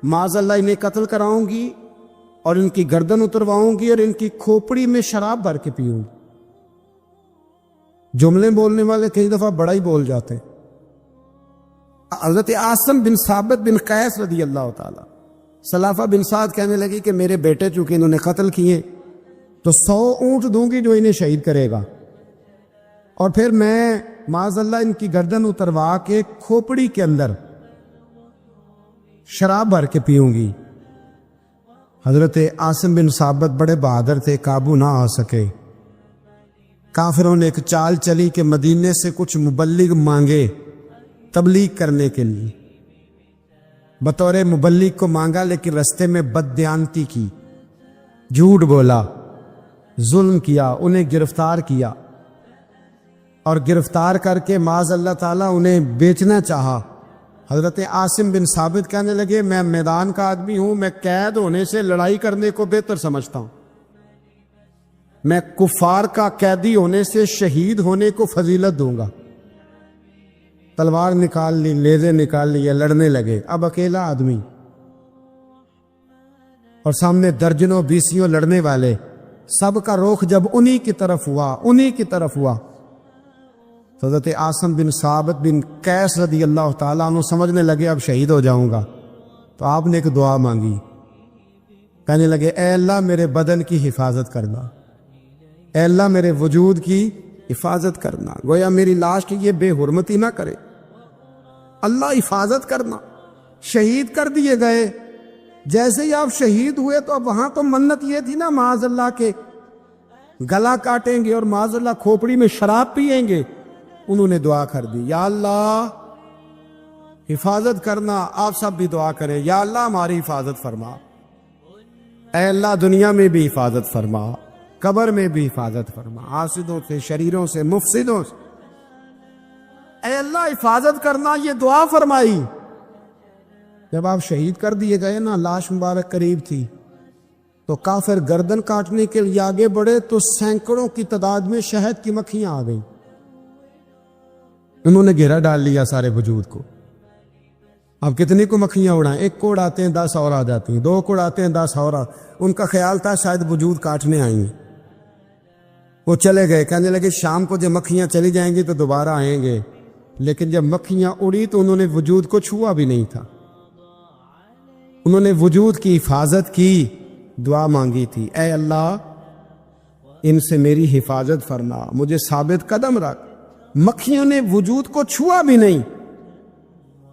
معاذ اللہ انہیں قتل کراؤں گی اور ان کی گردن اترواؤں گی اور ان کی کھوپڑی میں شراب بھر کے پیوں گی. جملے بولنے والے کئی دفعہ بڑا ہی بول جاتے. حضرت عاصم بن ثابت بن قیس رضی اللہ تعالی, سلافہ بن سعد کہنے لگی کہ میرے بیٹے چونکہ انہوں نے قتل کیے تو 100 اونٹ دوں گی جو انہیں شہید کرے گا, اور پھر میں معاذ اللہ ان کی گردن اتروا کے کھوپڑی کے اندر شراب بھر کے پیوں گی. حضرت عاصم بن ثابت بڑے بہادر تھے, قابو نہ آ سکے. کافروں نے ایک چال چلی کہ مدینے سے کچھ مبلغ مانگے تبلیغ کرنے کے لیے. بطور مبلغ کو مانگا, لیکن رستے میں بددیانتی کی, جھوٹ بولا, ظلم کیا, انہیں گرفتار کیا, اور گرفتار کر کے معاذ اللہ تعالیٰ انہیں بیچنا چاہا. حضرت عاصم بن ثابت کہنے لگے میں میدان کا آدمی ہوں, میں قید ہونے سے لڑائی کرنے کو بہتر سمجھتا ہوں. میں کفار کا قیدی ہونے سے شہید ہونے کو فضیلت دوں گا. تلوار نکال لی, لیزے نکال لی, لڑنے لگے. اب اکیلا آدمی اور سامنے درجنوں بیسیوں لڑنے والے, سب کا رخ جب انہی کی طرف ہوا, حضرت عاصم بن ثابت بن قیس رضی اللہ تعالیٰ عنہ سمجھنے لگے اب شہید ہو جاؤں گا. تو آپ نے ایک دعا مانگی, کہنے لگے اے اللہ میرے بدن کی حفاظت کرنا, اے اللہ میرے وجود کی حفاظت کرنا. گویا میری لاش کی یہ بے حرمتی نہ کرے, اللہ حفاظت کرنا. شہید کر دیے گئے. جیسے ہی آپ شہید ہوئے تو اب وہاں تو منت یہ تھی نا معاذ اللہ کے گلا کاٹیں گے اور معاذ اللہ کھوپڑی میں شراب پیئیں گے. انہوں نے دعا کر دی, یا اللہ حفاظت کرنا. آپ سب بھی دعا کریں, یا اللہ ہماری حفاظت فرما. اے اللہ دنیا میں بھی حفاظت فرما, قبر میں بھی حفاظت فرما, حاسدوں سے, شریروں سے, مفسدوں سے. اے اللہ حفاظت کرنا, یہ دعا فرمائی. جب آپ شہید کر دیے گئے نا, لاش مبارک قریب تھی, تو کافر گردن کاٹنے کے لیے آگے بڑھے تو سینکڑوں کی تعداد میں شہد کی مکھیاں آ گئیں. انہوں نے گھیرا ڈال لیا سارے وجود کو. اب کتنی کو مکھیاں اڑائیں, 1 کو اڑاتے ہیں 10 اور آ جاتی ہیں, 2 کو اڑاتے ہیں 10 اور ان کا خیال تھا شاید وجود کاٹنے آئیں گے. وہ چلے گئے, کہنے لگے شام کو جب مکھیاں چلی جائیں گی تو دوبارہ آئیں گے. لیکن جب مکھیاں اڑی تو انہوں نے وجود کو چھوا بھی نہیں تھا. انہوں نے وجود کی حفاظت کی, دعا مانگی تھی, اے اللہ ان سے میری حفاظت فرما, مجھے ثابت قدم رکھ. مکھیوں نے وجود کو چھوا بھی نہیں.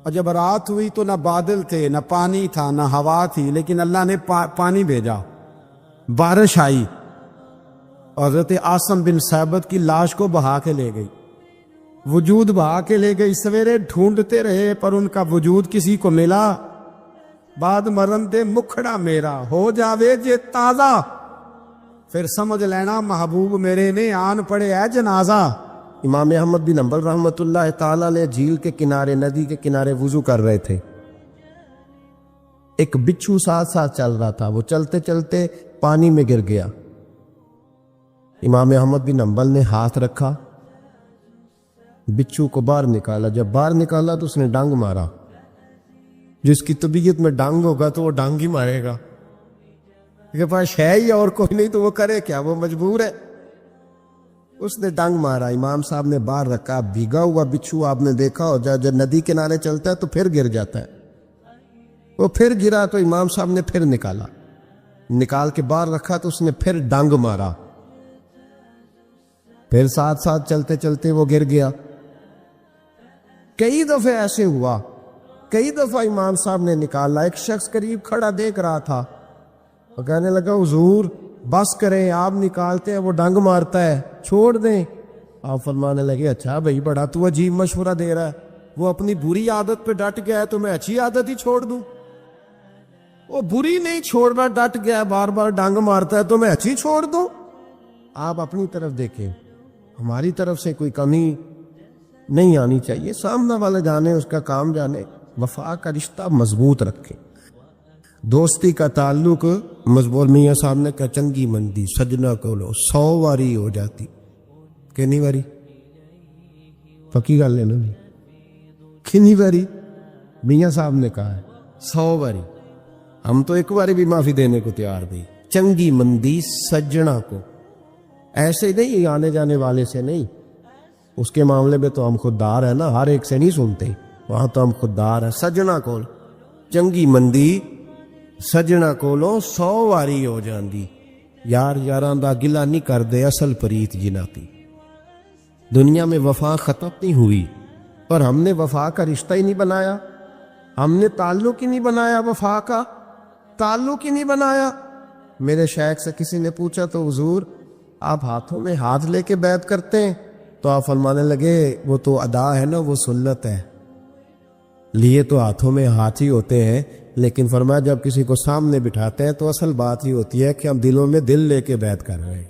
اور جب رات ہوئی تو نہ بادل تھے، نہ پانی تھا، نہ ہوا تھی، لیکن اللہ نے پانی بھیجا، بارش آئی، حضرت عاصم بن ثابت کی لاش کو بہا کے لے گئی، وجود بہا کے لے گئی۔ سویرے ڈھونڈتے رہے پر ان کا وجود کسی کو ملا، بعد مرن دے مکھڑا میرا ہو جاوے جے تازہ، پھر سمجھ لینا محبوب میرے نے آن پڑے ہے جنازہ۔ امام احمد بن حنبل رحمۃ اللہ تعالی علیہ جھیل کے کنارے، ندی کے کنارے وضو کر رہے تھے، ایک بچھو ساتھ ساتھ چل رہا تھا، وہ چلتے چلتے پانی میں گر گیا۔ امام احمد بن حنبل نے ہاتھ رکھا، بچھو کو باہر نکالا، جب باہر نکالا تو اس نے ڈانگ مارا۔ جس کی طبیعت میں ڈانگ ہوگا تو وہ ڈانگ ہی مارے گا، کے پاس ہے ہی اور کوئی نہیں تو وہ کرے کیا، وہ مجبور ہے۔ اس نے ڈانگ مارا، امام صاحب نے باہر رکھا، بھیگا ہوا بچھو آپ نے دیکھا ہو، جب ندی کنارے چلتا ہے تو پھر گر جاتا ہے، وہ پھر گرا تو امام صاحب نے پھر نکالا، نکال کے باہر رکھا تو اس نے پھر ڈانگ مارا، پھر ساتھ ساتھ چلتے چلتے وہ گر گیا۔ کئی دفعہ ایسے ہوا، کئی دفعہ امام صاحب نے نکالا۔ ایک شخص قریب کھڑا دیکھ رہا تھا، وہ کہنے لگا حضور بس کریں، آپ نکالتے ہیں وہ ڈنگ مارتا ہے، چھوڑ دیں۔ آپ فرمانے لگے اچھا بھائی بڑا تو عجیب مشورہ دے رہا ہے، وہ اپنی بری عادت پہ ڈٹ گیا ہے تو میں اچھی عادت ہی چھوڑ دوں؟ وہ بری نہیں چھوڑنا، ڈٹ گیا بار بار ڈنگ مارتا ہے تو میں اچھی چھوڑ دوں؟ آپ اپنی طرف دیکھیں، ہماری طرف سے کوئی کمی نہیں آنی چاہیے، سامنے والا جانے، اس کا کام جانے، وفا کا رشتہ مضبوط رکھیں، دوستی کا تعلق مضبوط۔ میاں صاحب نے کہا چنگی مندی سجنا کو لو 100 واری ہو جاتی، کتنی واری؟ پکی گل ہے نا، کتنی واری؟ میاں صاحب نے کہا ہے 100 واری، ہم تو ایک باری بھی معافی دینے کو تیار نہیں۔ چنگی مندی سجنا کو، ایسے نہیں آنے جانے والے سے نہیں، اس کے معاملے میں تو ہم خوددار ہیں نا، ہر ایک سے نہیں سنتے، وہاں تو ہم خوددار ہیں۔ سجنا کول چنگی مندی سجنا کولوں 100 واری ہو جاندی، یار یاراں دا گلا نہیں کر دے اصل پریت جناتی۔ دنیا میں وفا ختم نہیں ہوئی، پر ہم نے وفا کا رشتہ ہی نہیں بنایا، ہم نے تعلق ہی نہیں بنایا، وفا کا تعلق ہی نہیں بنایا۔ میرے شیخ سے کسی نے پوچھا تو حضور آپ ہاتھوں میں ہاتھ لے کے بیعت کرتے ہیں؟ تو آپ فرمانے لگے وہ تو ادا ہے نا، وہ سنت ہے، لیے تو ہاتھوں میں ہاتھ ہی ہوتے ہیں، لیکن فرمایا جب کسی کو سامنے بٹھاتے ہیں تو اصل بات ہی ہوتی ہے کہ ہم دلوں میں دل لے کے بیعت کر رہے ہیں،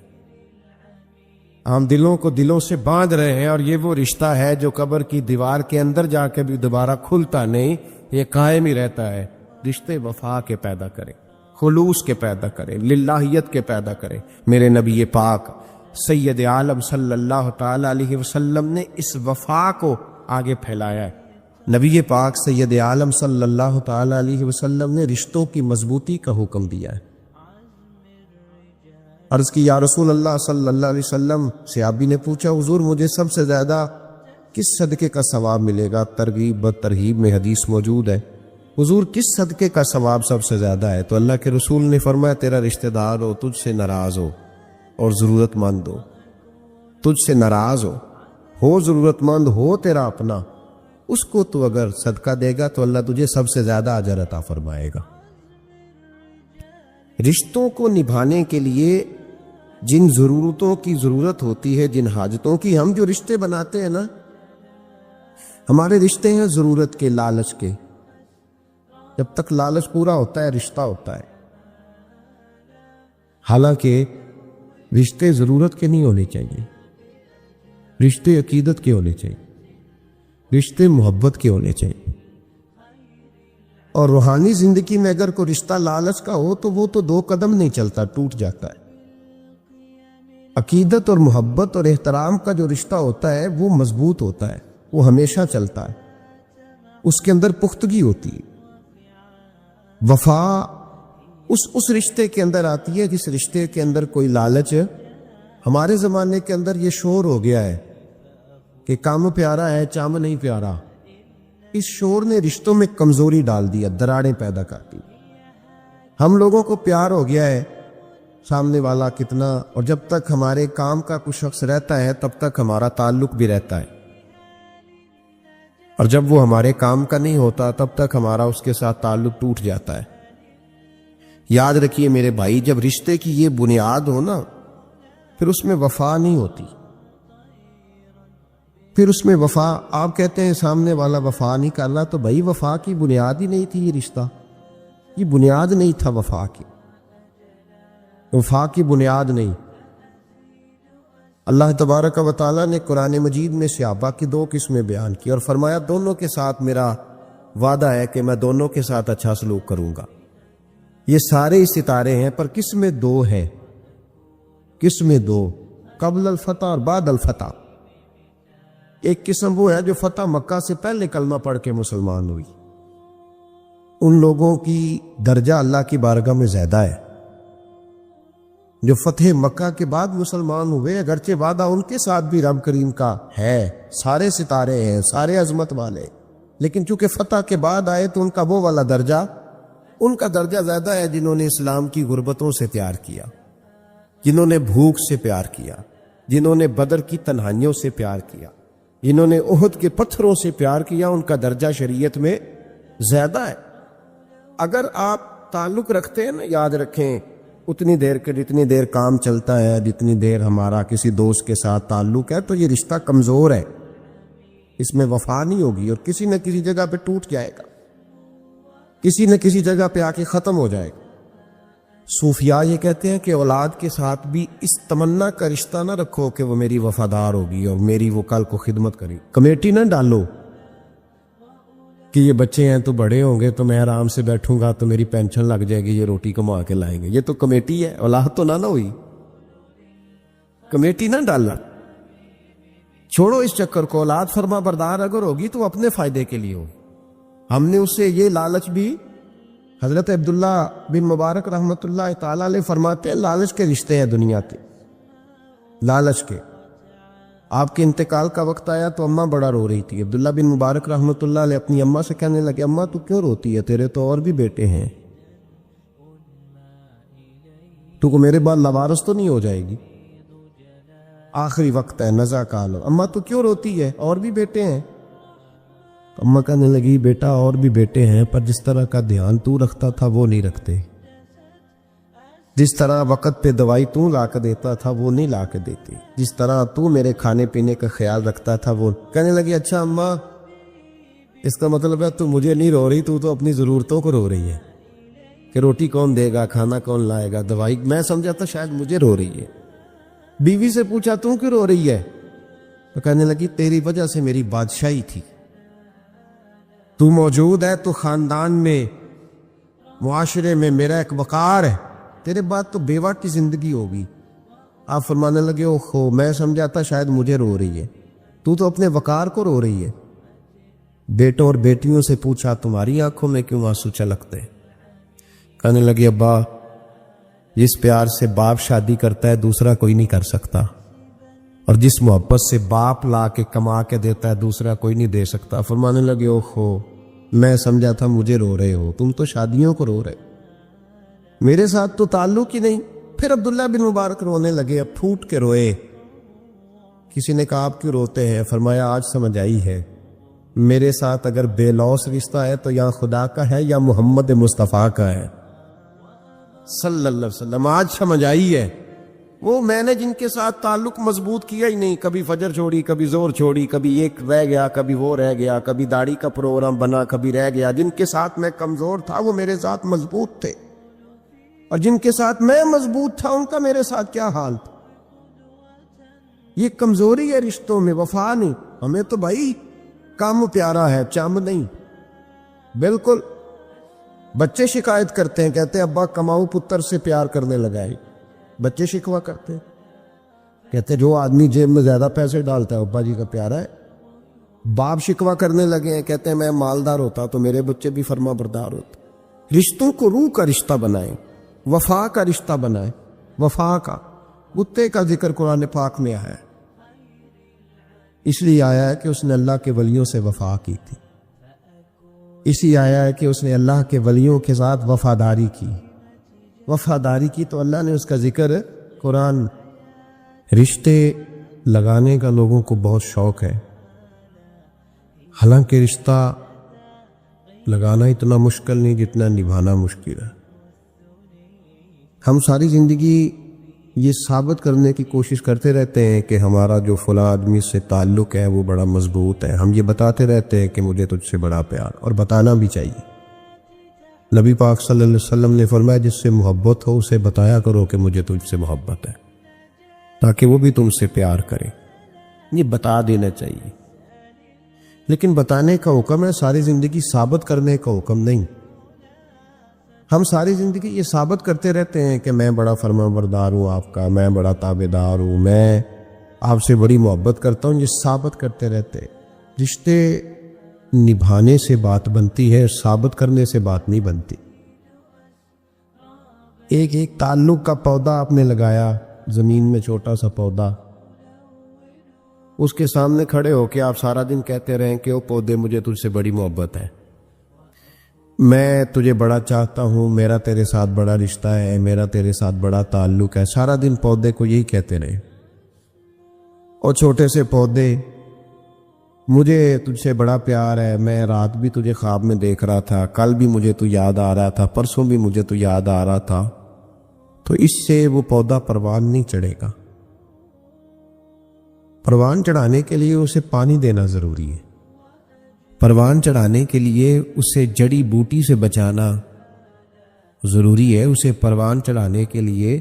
ہم دلوں کو دلوں سے باندھ رہے ہیں، اور یہ وہ رشتہ ہے جو قبر کی دیوار کے اندر جا کے بھی دوبارہ کھلتا نہیں، یہ قائم ہی رہتا ہے۔ رشتے وفا کے پیدا کریں، خلوص کے پیدا کریں، للہیت کے پیدا کریں۔ میرے نبی پاک سید عالم صلی اللہ تعالی علیہ وسلم نے اس وفا کو آگے پھیلایا ہے۔ نبی پاک سید عالم صلی اللہ تعالی علیہ وسلم نے رشتوں کی مضبوطی کا حکم دیا ہے۔ عرض کی یا رسول اللہ صلی اللہ علیہ وسلم، صحابی نے پوچھا حضور مجھے سب سے زیادہ کس صدقے کا ثواب ملے گا؟ ترغیب و ترہیب میں حدیث موجود ہے، حضور کس صدقے کا ثواب سب سے زیادہ ہے؟ تو اللہ کے رسول نے فرمایا تیرا رشتہ دار ہو، تجھ سے ناراض ہو اور ضرورت مند ہو، تجھ سے ناراض ہو ضرورت مند ہو تیرا اپنا، اس کو تو اگر صدقہ دے گا تو اللہ تجھے سب سے زیادہ اجر عطا فرمائے گا۔ رشتوں کو نبھانے کے لیے جن ضرورتوں کی ضرورت ہوتی ہے، جن حاجتوں کی، ہم جو رشتے بناتے ہیں نا، ہمارے رشتے ہیں ضرورت کے، لالچ کے۔ جب تک لالچ پورا ہوتا ہے رشتہ ہوتا ہے، حالانکہ رشتے ضرورت کے نہیں ہونے چاہیے، رشتے عقیدت کے ہونے چاہیے، رشتے محبت کے ہونے چاہیے۔ اور روحانی زندگی میں اگر کوئی رشتہ لالچ کا ہو تو وہ تو 2 قدم نہیں چلتا، ٹوٹ جاتا ہے۔ عقیدت اور محبت اور احترام کا جو رشتہ ہوتا ہے وہ مضبوط ہوتا ہے، وہ ہمیشہ چلتا ہے، اس کے اندر پختگی ہوتی ہے۔ وفا اس رشتے کے اندر آتی ہے جس رشتے کے اندر کوئی لالچ۔ ہمارے زمانے کے اندر یہ شور ہو گیا ہے کہ کام پیارا ہے چام نہیں پیارا، اس شور نے رشتوں میں کمزوری ڈال دیا، دراڑیں پیدا کرتی۔ ہم لوگوں کو پیار ہو گیا ہے سامنے والا کتنا، اور جب تک ہمارے کام کا کوئی شخص رہتا ہے تب تک ہمارا تعلق بھی رہتا ہے۔ اور جب وہ ہمارے کام کا نہیں ہوتا تب تک ہمارا اس کے ساتھ تعلق ٹوٹ جاتا ہے۔ یاد رکھیے میرے بھائی، جب رشتے کی یہ بنیاد ہو نا، پھر اس میں وفا نہیں ہوتی، پھر اس میں وفا، آپ کہتے ہیں سامنے والا وفا نہیں کر رہا، تو بھائی وفا کی بنیاد ہی نہیں تھی یہ رشتہ، یہ بنیاد نہیں تھا وفا کی، وفا کی بنیاد نہیں۔ اللہ تبارک و تعالیٰ نے قرآن مجید میں صحابہ کی دو قسمیں بیان کی اور فرمایا دونوں کے ساتھ میرا وعدہ ہے کہ میں دونوں کے ساتھ اچھا سلوک کروں گا۔ یہ سارے ستارے ہیں، پر قسمیں دو ہیں، قسمیں دو، قبل الفتح اور بعد الفتح۔ ایک قسم وہ ہے جو فتح مکہ سے پہلے کلمہ پڑھ کے مسلمان ہوئی، ان لوگوں کی درجہ اللہ کی بارگاہ میں زیادہ ہے۔ جو فتح مکہ کے بعد مسلمان ہوئے، اگرچہ وعدہ ان کے ساتھ بھی رب کریم کا ہے، سارے ستارے ہیں، سارے عظمت والے، لیکن چونکہ فتح کے بعد آئے تو ان کا وہ والا درجہ، ان کا درجہ زیادہ ہے جنہوں نے اسلام کی غربتوں سے پیار کیا، جنہوں نے بھوک سے پیار کیا، جنہوں نے بدر کی تنہائیوں سے پیار کیا، جنہوں نے احد کے پتھروں سے پیار کیا، ان کا درجہ شریعت میں زیادہ ہے۔ اگر آپ تعلق رکھتے ہیں نا، یاد رکھیں اتنی دیر کے جتنی دیر کام چلتا ہے، جتنی دیر ہمارا کسی دوست کے ساتھ تعلق ہے، تو یہ رشتہ کمزور ہے، اس میں وفا نہیں ہوگی اور کسی نہ کسی جگہ پہ ٹوٹ جائے گا، کسی نہ کسی جگہ پہ آ کے ختم ہو جائے گا۔ صوفیاء یہ کہتے ہیں کہ اولاد کے ساتھ بھی اس تمنا کا رشتہ نہ رکھو کہ وہ میری وفادار ہوگی اور میری وہ کل کو خدمت کرے، کمیٹی نہ ڈالو کہ یہ بچے ہیں تو بڑے ہوں گے تو میں آرام سے بیٹھوں گا تو میری پینشن لگ جائے گی، یہ روٹی کما کے لائیں گے، یہ تو کمیٹی ہے، اولاد تو نہ ہوئی، کمیٹی نہ ڈالنا، چھوڑو اس چکر کو۔ اولاد فرما بردار اگر ہوگی تو اپنے فائدے کے لیے ہو۔ ہم نے اس سے یہ لالچ بھی، حضرت عبداللہ بن مبارک رحمۃ اللہ تعالی علیہ فرماتے ہیں لالچ کے رشتے ہیں دنیا کے، لالچ کے۔ آپ کے انتقال کا وقت آیا تو اماں بڑا رو رہی تھی، عبداللہ بن مبارک رحمۃ اللہ علیہ اپنی اماں سے کہنے لگے اماں تو کیوں روتی ہے، تیرے تو اور بھی بیٹے ہیں، تو کو میرے بعد لوارث تو نہیں ہو جائے گی، آخری وقت ہے، نزع کال، اماں تو کیوں روتی ہے، اور بھی بیٹے ہیں۔ اماں کہنے لگی بیٹا اور بھی بیٹے ہیں، پر جس طرح کا دھیان تو رکھتا تھا وہ نہیں رکھتے، جس طرح وقت پہ دوائی تو لا کے دیتا تھا وہ نہیں لا کے دیتی، جس طرح تو میرے کھانے پینے کا خیال رکھتا تھا وہ۔ کہنے لگی اچھا اماں، اس کا مطلب ہے تو مجھے نہیں رو رہی، تو اپنی ضرورتوں کو رو رہی ہے کہ روٹی کون دے گا، کھانا کون لائے گا، دوائی، میں سمجھا تھا شاید مجھے رو رہی ہے۔ بیوی سے پوچھا تو کیوں رو رہی ہے، تو کہنے لگی تیری وجہ سے میری بادشاہی تھی، تو موجود ہے تو خاندان میں، معاشرے میں میرا ایک وقار ہے، تیرے بعد تو بیوہ کی زندگی ہوگی۔ آپ فرمانے لگے اوہو، میں سمجھا تھا شاید مجھے رو رہی ہے، تو اپنے وقار کو رو رہی ہے۔ بیٹوں اور بیٹیوں سے پوچھا تمہاری آنکھوں میں کیوں آنسو چھلکتے؟ کہنے لگے ابا، جس پیار سے باپ شادی کرتا ہے دوسرا کوئی نہیں کر سکتا، اور جس محبت سے باپ لا کے کما کے دیتا ہے دوسرا کوئی نہیں دے سکتا۔ فرمانے لگے اوہو، میں سمجھا تھا مجھے رو رہے ہو، تم تو شادیوں کو رو رہے، میرے ساتھ تو تعلق ہی نہیں۔ پھر عبداللہ بن مبارک رونے لگے، اب پھوٹ کے روئے۔ کسی نے کہا آپ کیوں روتے ہیں؟ فرمایا آج سمجھ آئی ہے، میرے ساتھ اگر بے لوث رشتہ ہے تو یا خدا کا ہے یا محمد مصطفیٰ کا ہے صلی اللہ علیہ وسلم، آج سمجھ آئی ہے۔ وہ میں نے جن کے ساتھ تعلق مضبوط کیا ہی نہیں، کبھی فجر چھوڑی، کبھی زور چھوڑی، کبھی ایک رہ گیا، کبھی وہ رہ گیا، کبھی داڑھی کا پروگرام بنا، کبھی رہ گیا، جن کے ساتھ میں کمزور تھا وہ میرے ساتھ مضبوط تھے، اور جن کے ساتھ میں مضبوط تھا ان کا میرے ساتھ کیا حال تھا۔ یہ کمزوری ہے رشتوں میں، وفا نہیں۔ ہمیں تو بھائی کام پیارا ہے، چم نہیں، بالکل۔ بچے شکایت کرتے ہیں، کہتے ہیں ابا کماؤ پتر سے پیار کرنے لگا ہے، بچے شکوا کرتے ہیں، کہتے ہیں جو آدمی جیب میں زیادہ پیسے ڈالتا ہے ابا جی کا پیارا ہے۔ باپ شکوا کرنے لگے ہیں، کہتے ہیں میں مالدار ہوتا تو میرے بچے بھی فرما بردار ہوتے۔ رشتوں کو روح کا رشتہ بنائیں، وفا کا رشتہ بنائیں، وفا کا۔ کتے کا ذکر قرآن پاک میں آیا ہے، اس لیے آیا ہے کہ اس نے اللہ کے ولیوں سے وفا کی تھی، اسی آیا ہے کہ اس نے اللہ کے ولیوں کے ساتھ وفاداری کی، وفاداری کی تو اللہ نے اس کا ذکر قرآن۔ رشتے لگانے کا لوگوں کو بہت شوق ہے، حالانکہ رشتہ لگانا اتنا مشکل نہیں جتنا نبھانا مشکل ہے۔ ہم ساری زندگی یہ ثابت کرنے کی کوشش کرتے رہتے ہیں کہ ہمارا جو فلاں آدمی سے تعلق ہے وہ بڑا مضبوط ہے، ہم یہ بتاتے رہتے ہیں کہ مجھے تجھ سے بڑا پیار، اور بتانا بھی چاہیے۔ نبی پاک صلی اللہ علیہ وسلم نے فرمایا جس سے محبت ہو اسے بتایا کرو کہ مجھے تجھ سے محبت ہے، تاکہ وہ بھی تم سے پیار کرے۔ یہ بتا دینا چاہیے، لیکن بتانے کا حکم ہے، ساری زندگی ثابت کرنے کا حکم نہیں۔ ہم ساری زندگی یہ ثابت کرتے رہتے ہیں کہ میں بڑا فرمانبردار ہوں آپ کا، میں بڑا تابعدار ہوں، میں آپ سے بڑی محبت کرتا ہوں، یہ ثابت کرتے رہتے ہیں۔ رشتے نبھانے سے بات بنتی ہے، ثابت کرنے سے بات نہیں بنتی۔ ایک تعلق کا پودا آپ نے لگایا زمین میں، چھوٹا سا پودا، اس کے سامنے کھڑے ہو کے آپ سارا دن کہتے رہیں کہ وہ پودے مجھے تجھ سے بڑی محبت ہے، میں تجھے بڑا چاہتا ہوں، میرا تیرے ساتھ بڑا رشتہ ہے، میرا تیرے ساتھ بڑا تعلق ہے، سارا دن پودے کو یہی کہتے رہے۔ اور چھوٹے سے پودے، مجھے تجھ سے بڑا پیار ہے، میں رات بھی تجھے خواب میں دیکھ رہا تھا، کل بھی مجھے تو یاد آ رہا تھا، پرسوں بھی مجھے تو یاد آ رہا تھا، تو اس سے وہ پودا پروان نہیں چڑھے گا۔ پروان چڑھانے کے لیے اسے پانی دینا ضروری ہے، پروان چڑھانے کے لیے اسے جڑی بوٹی سے بچانا ضروری ہے، اسے پروان چڑھانے کے لیے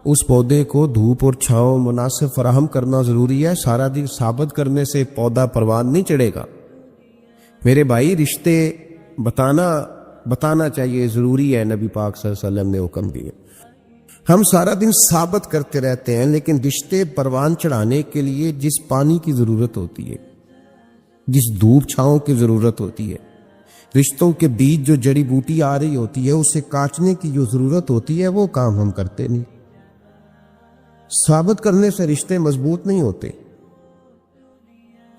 اس پودے کو دھوپ اور چھاؤں مناسب فراہم کرنا ضروری ہے۔ سارا دن ثابت کرنے سے پودا پروان نہیں چڑھے گا۔ میرے بھائی، رشتے بتانا چاہیے، ضروری ہے، نبی پاک صلی اللہ علیہ وسلم نے حکم دیا۔ ہم سارا دن ثابت کرتے رہتے ہیں، لیکن رشتے پروان چڑھانے کے لیے جس پانی کی ضرورت ہوتی ہے، جس دھوپ چھاؤں کی ضرورت ہوتی ہے، رشتوں کے بیچ جو جڑی بوٹی آ رہی ہوتی ہے اسے کاٹنے کی جو ضرورت ہوتی ہے، وہ کام ہم کرتے نہیں۔ ثابت کرنے سے رشتے مضبوط نہیں ہوتے،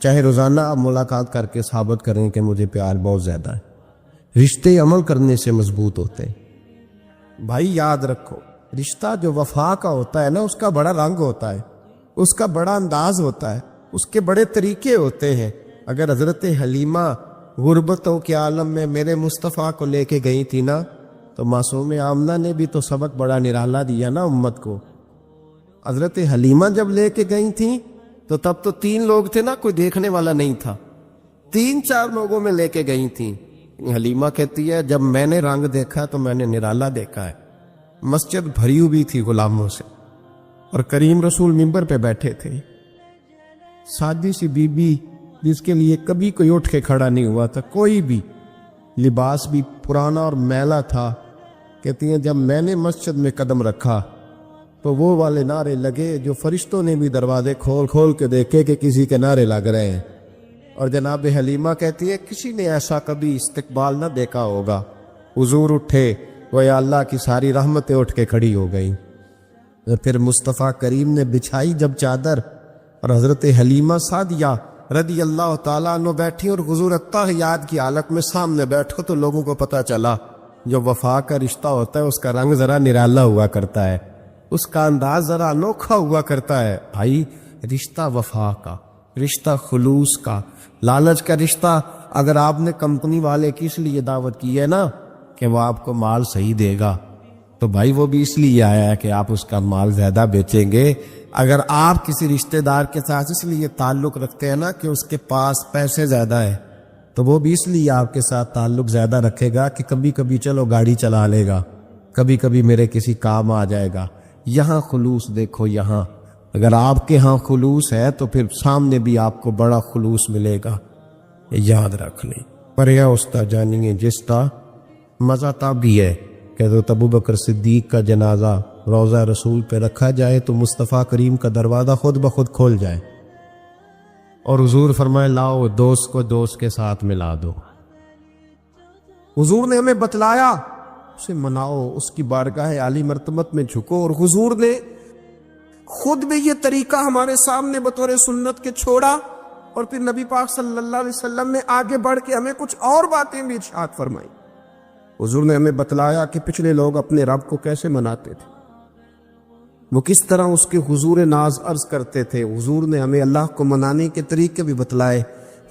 چاہے روزانہ آپ ملاقات کر کے ثابت کریں کہ مجھے پیار بہت زیادہ ہے، رشتے عمل کرنے سے مضبوط ہوتے ہیں۔ بھائی یاد رکھو، رشتہ جو وفا کا ہوتا ہے نا، اس کا بڑا رنگ ہوتا ہے، اس کا بڑا انداز ہوتا ہے، اس کے بڑے طریقے ہوتے ہیں۔ اگر حضرت حلیمہ غربتوں کے عالم میں میرے مصطفیٰ کو لے کے گئی تھی نا، تو معصوم آمنہ نے بھی تو سبق بڑا نرالا دیا نا امت کو۔ حضرت حلیمہ جب لے کے گئی تھیں تو تب تو 3 لوگ تھے نا، کوئی دیکھنے والا نہیں تھا، 3-4 لوگوں میں لے کے گئی تھیں۔ حلیمہ کہتی ہے جب میں نے رنگ دیکھا تو میں نے نرالا دیکھا ہے، مسجد بھری ہوئی تھی غلاموں سے، اور کریم رسول منبر پہ بیٹھے تھے، سادی سی بی بی جس کے لیے کبھی کوئی اٹھ کے کھڑا نہیں ہوا تھا، کوئی بھی، لباس بھی پرانا اور میلا تھا۔ کہتی ہیں جب میں نے مسجد میں قدم رکھا تو وہ والے نعرے لگے جو فرشتوں نے بھی دروازے کھول کھول کے دیکھے کہ کسی کے نعرے لگ رہے ہیں۔ اور جناب حلیمہ کہتی ہے کسی نے ایسا کبھی استقبال نہ دیکھا ہوگا، حضور اٹھے، وہ یا اللہ کی ساری رحمتیں اٹھ کے کھڑی ہو گئی۔ پھر مصطفیٰ کریم نے بچھائی جب چادر، اور حضرت حلیمہ سعدیہ رضی اللہ تعالیٰ عنہ بیٹھی، اور حضور التحیات کی حالت میں سامنے بیٹھو، تو لوگوں کو پتہ چلا جو وفا کا رشتہ ہوتا ہے اس کا رنگ ذرا نرالا ہوا کرتا ہے، اس کا انداز ذرا انوکھا ہوا کرتا ہے۔ بھائی، رشتہ وفا کا، رشتہ خلوص کا، لالچ کا رشتہ، اگر آپ نے کمپنی والے کی اس لیے دعوت کی ہے نا کہ وہ آپ کو مال صحیح دے گا، تو بھائی وہ بھی اس لیے آیا ہے کہ آپ اس کا مال زیادہ بیچیں گے۔ اگر آپ کسی رشتہ دار کے ساتھ اس لیے تعلق رکھتے ہیں نا کہ اس کے پاس پیسے زیادہ ہے، تو وہ بھی اس لیے آپ کے ساتھ تعلق زیادہ رکھے گا کہ کبھی کبھی چلو گاڑی چلا لے گا، کبھی کبھی میرے کسی کام آ جائے گا۔ یہاں خلوص دیکھو، یہاں اگر آپ کے ہاں خلوص ہے تو پھر سامنے بھی آپ کو بڑا خلوص ملے گا، یاد رکھ لیں۔ پر یا استا جانیے جس تا مزہ تب بھی ہے کہ حضرت ابوبکر صدیق کا جنازہ روضہ رسول پہ رکھا جائے تو مصطفیٰ کریم کا دروازہ خود بخود کھول جائے، اور حضور فرمائے لاؤ دوست کو دوست کے ساتھ ملا دو۔ حضور نے ہمیں بتلایا، اسے مناؤ، اس کی بارگاہ عالی مرتبت میں جھکو، اور حضور نے خود بھی یہ طریقہ ہمارے سامنے بطور سنت کے چھوڑا، اور پھر نبی پاک صلی اللہ علیہ وسلم نے آگے بڑھ کے ہمیں کچھ اور باتیں بھی ارشاد فرمائیں۔ حضور نے ہمیں بتلایا کہ پچھلے لوگ اپنے رب کو کیسے مناتے تھے، وہ کس طرح اس کے حضور ناز عرض کرتے تھے۔ حضور نے ہمیں اللہ کو منانے کے طریقے بھی بتلائے،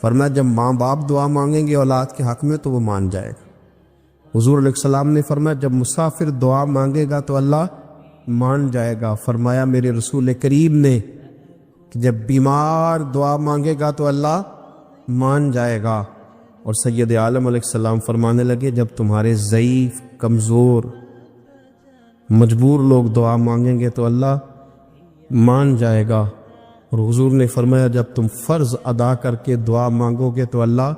فرمایا جب ماں باپ دعا مانگیں گے اولاد کے حق میں تو وہ مان جائے گا۔ حضور علیہ السلام نے فرمایا جب مسافر دعا مانگے گا تو اللہ مان جائے گا۔ فرمایا میرے رسول کریم نے کہ جب بیمار دعا مانگے گا تو اللہ مان جائے گا۔ اور سید عالم علیہ السلام فرمانے لگے جب تمہارے ضعیف، کمزور، مجبور لوگ دعا مانگیں گے تو اللہ مان جائے گا۔ اور حضور نے فرمایا جب تم فرض ادا کر کے دعا مانگو گے تو اللہ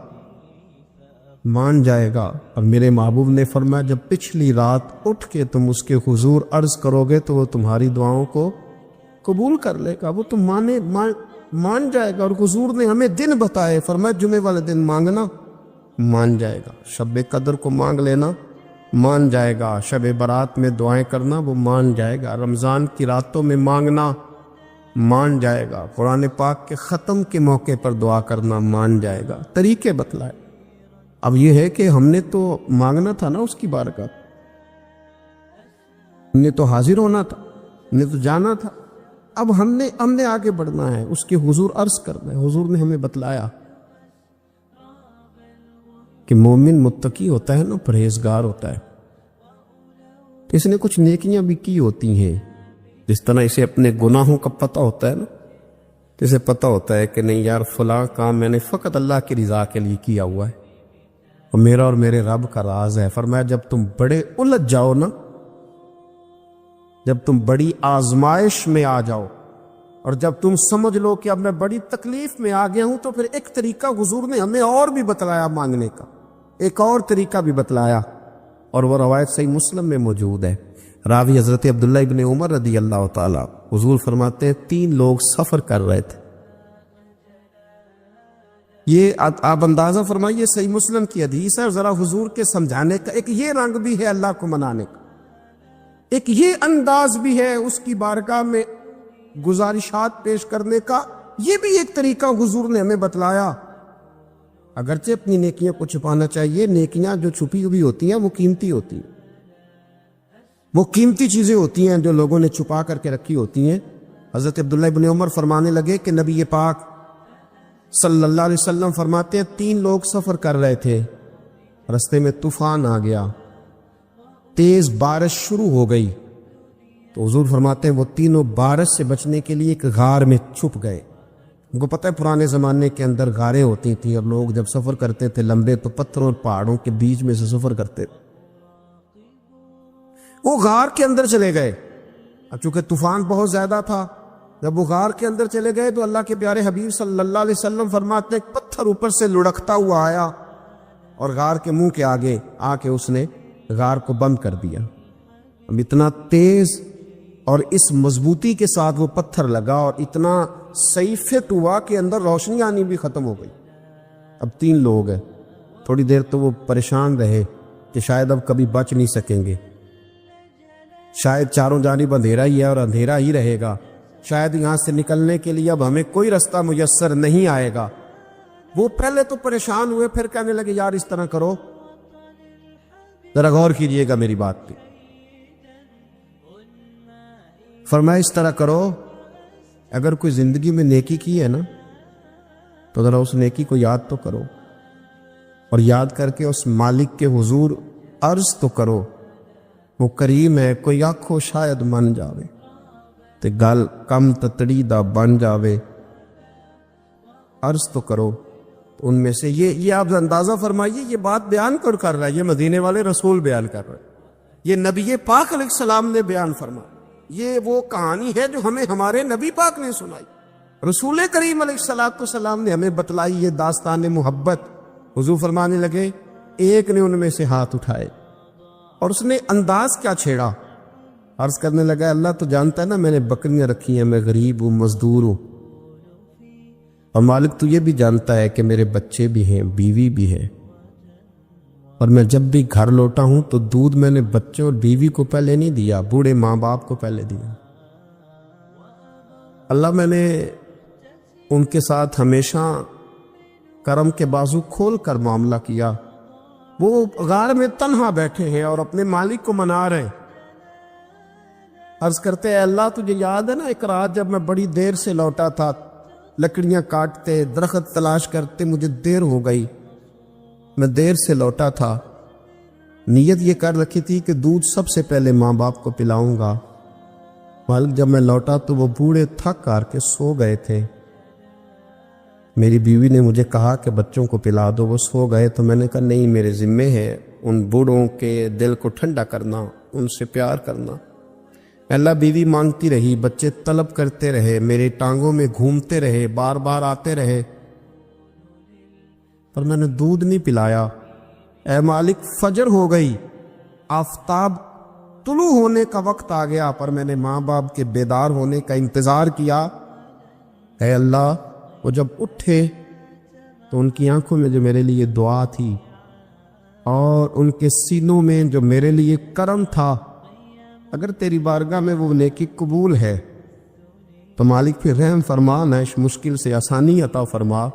مان جائے گا۔ اور میرے محبوب نے فرمایا جب پچھلی رات اٹھ کے تم اس کے حضور عرض کرو گے تو وہ تمہاری دعاؤں کو قبول کر لے گا، وہ تم مان جائے گا۔ اور حضور نے ہمیں دن بتائے، فرمایا جمعے والے دن مانگنا مان جائے گا، شب قدر کو مانگ لینا مان جائے گا، شب برات میں دعائیں کرنا وہ مان جائے گا، رمضان کی راتوں میں مانگنا مان جائے گا، قرآن پاک کے ختم کے موقع پر دعا کرنا مان جائے گا۔ طریقے بتلائے۔ اب یہ ہے کہ ہم نے تو مانگنا تھا نا اس کی بارگاہ، ہم نے تو حاضر ہونا تھا، ہم نے تو جانا تھا۔ اب ہم نے آگے بڑھنا ہے، اس کے حضور عرض کرنا ہے۔ حضور نے ہمیں بتلایا کہ مومن متقی ہوتا ہے نا، پرہیزگار ہوتا ہے، تو اس نے کچھ نیکیاں بھی کی ہوتی ہیں، جس طرح اسے اپنے گناہوں کا پتہ ہوتا ہے نا، تو اسے پتہ ہوتا ہے کہ نہیں یار فلاں کام میں نے فقط اللہ کی رضا کے لیے کیا ہوا ہے اور میرا اور میرے رب کا راز ہے۔ فرمایا جب تم بڑے الجھ جاؤ نا، جب تم بڑی آزمائش میں آ جاؤ اور جب تم سمجھ لو کہ اب میں بڑی تکلیف میں آ گیا ہوں، تو پھر ایک طریقہ حضور نے ہمیں اور بھی بتلایا مانگنے کا، ایک اور طریقہ بھی بتلایا، اور وہ روایت صحیح مسلم میں موجود ہے۔ راوی حضرت عبداللہ ابن عمر رضی اللہ تعالیٰ، حضور فرماتے ہیں 3 لوگ سفر کر رہے تھے۔ یہ آپ اندازہ فرمائیے، صحیح مسلم کی حدیث ہے، اور ذرا حضور کے سمجھانے کا ایک یہ رنگ بھی ہے اللہ کو منانے کا، ایک یہ انداز بھی ہے اس کی بارگاہ میں گزارشات پیش کرنے کا، یہ بھی ایک طریقہ حضور نے ہمیں بتلایا۔ اگرچہ اپنی نیکیاں کو چھپانا چاہیے، نیکیاں جو چھپی ہوئی ہوتی ہیں وہ قیمتی ہوتی ہیں، وہ قیمتی چیزیں ہوتی ہیں جو لوگوں نے چھپا کر کے رکھی ہوتی ہیں۔ حضرت عبداللہ ابن عمر فرمانے لگے کہ نبی پاک صلی اللہ علیہ وسلم فرماتے ہیں 3 لوگ سفر کر رہے تھے، رستے میں طوفان آ گیا، تیز بارش شروع ہو گئی، تو حضور فرماتے ہیں وہ تینوں بارش سے بچنے کے لیے ایک غار میں چھپ گئے۔ ان کو پتہ ہے پرانے زمانے کے اندر غاریں ہوتی تھیں، اور لوگ جب سفر کرتے تھے لمبے تو پتھروں اور پہاڑوں کے بیچ میں سے سفر کرتے تھے۔ وہ غار کے اندر چلے گئے، اب چونکہ طوفان بہت زیادہ تھا، جب وہ غار کے اندر چلے گئے تو اللہ کے پیارے حبیب صلی اللہ علیہ وسلم فرماتے ہیں ایک پتھر اوپر سے لڑکتا ہوا آیا اور غار کے منہ کے آگے آ کے اس نے غار کو بند کر دیا۔ اب اتنا تیز اور اس مضبوطی کے ساتھ وہ پتھر لگا اور اتنا صحیح فٹ ہوا کہ اندر روشنی آنی بھی ختم ہو گئی۔ اب 3 لوگ ہیں، تھوڑی دیر تو وہ پریشان رہے کہ شاید اب کبھی بچ نہیں سکیں گے، شاید چاروں جانب اندھیرا ہی ہے اور اندھیرا ہی رہے گا، شاید یہاں سے نکلنے کے لیے اب ہمیں کوئی رستہ میسر نہیں آئے گا۔ وہ پہلے تو پریشان ہوئے، پھر کہنے لگے یار اس طرح کرو، ذرا غور کیجئے گا میری بات پہ۔ فرمایا اس طرح کرو، اگر کوئی زندگی میں نیکی کی ہے نا تو ذرا اس نیکی کو یاد تو کرو، اور یاد کر کے اس مالک کے حضور عرض تو کرو، وہ کریم ہے، کوئی آنکھو شاید من جاوے تے گل کم تتڑی دا بن جاوے، عرض تو کرو۔ تو ان میں سے یہ آپ اندازہ فرمائیے، یہ بات بیان کر رہا ہے، یہ مدینے والے رسول بیان کر رہے ہیں، یہ نبی پاک علیہ السلام نے بیان فرمایا، یہ وہ کہانی ہے جو ہمیں ہمارے نبی پاک نے سنائی، رسول کریم علیہ السلام نے ہمیں بتلائی، یہ داستان محبت۔ حضور فرمانے لگے ایک نے ان میں سے ہاتھ اٹھائے اور اس نے انداز کیا چھیڑا، عرض کرنے لگا اللہ تو جانتا ہے نا میں نے بکریاں رکھی ہیں، میں غریب ہوں، مزدور ہوں، اور مالک تو یہ بھی جانتا ہے کہ میرے بچے بھی ہیں، بیوی بھی ہے، اور میں جب بھی گھر لوٹا ہوں تو دودھ میں نے بچوں اور بیوی کو پہلے نہیں دیا، بوڑھے ماں باپ کو پہلے دیا۔ اللہ میں نے ان کے ساتھ ہمیشہ کرم کے بازو کھول کر معاملہ کیا، وہ غار میں تنہا بیٹھے ہیں اور اپنے مالک کو منا رہے ہیں۔ عرض کرتے ہیں اللہ تجھے یاد ہے نا ایک رات جب میں بڑی دیر سے لوٹا تھا، لکڑیاں کاٹتے، درخت تلاش کرتے، مجھے دیر ہو گئی، میں دیر سے لوٹا تھا، نیت یہ کر رکھی تھی کہ دودھ سب سے پہلے ماں باپ کو پلاؤں گا۔ مالک جب میں لوٹا تو وہ بوڑھے تھک کر کے سو گئے تھے۔ میری بیوی نے مجھے کہا کہ بچوں کو پلا دو، وہ سو گئے، تو میں نے کہا نہیں، میرے ذمے ہے ان بوڑھوں کے دل کو ٹھنڈا کرنا، ان سے پیار کرنا۔ اللہ بیوی مانگتی رہی، بچے طلب کرتے رہے، میری ٹانگوں میں گھومتے رہے، بار بار آتے رہے، پر میں نے دودھ نہیں پلایا۔ اے مالک، فجر ہو گئی، آفتاب طلوع ہونے کا وقت آ گیا، پر میں نے ماں باپ کے بیدار ہونے کا انتظار کیا۔ اے اللہ، وہ جب اٹھے تو ان کی آنکھوں میں جو میرے لیے دعا تھی اور ان کے سینوں میں جو میرے لیے کرم تھا، اگر تیری بارگاہ میں وہ نیکی قبول ہے تو مالک پھر رحم فرما، نہ اس مشکل سے آسانی عطا فرما۔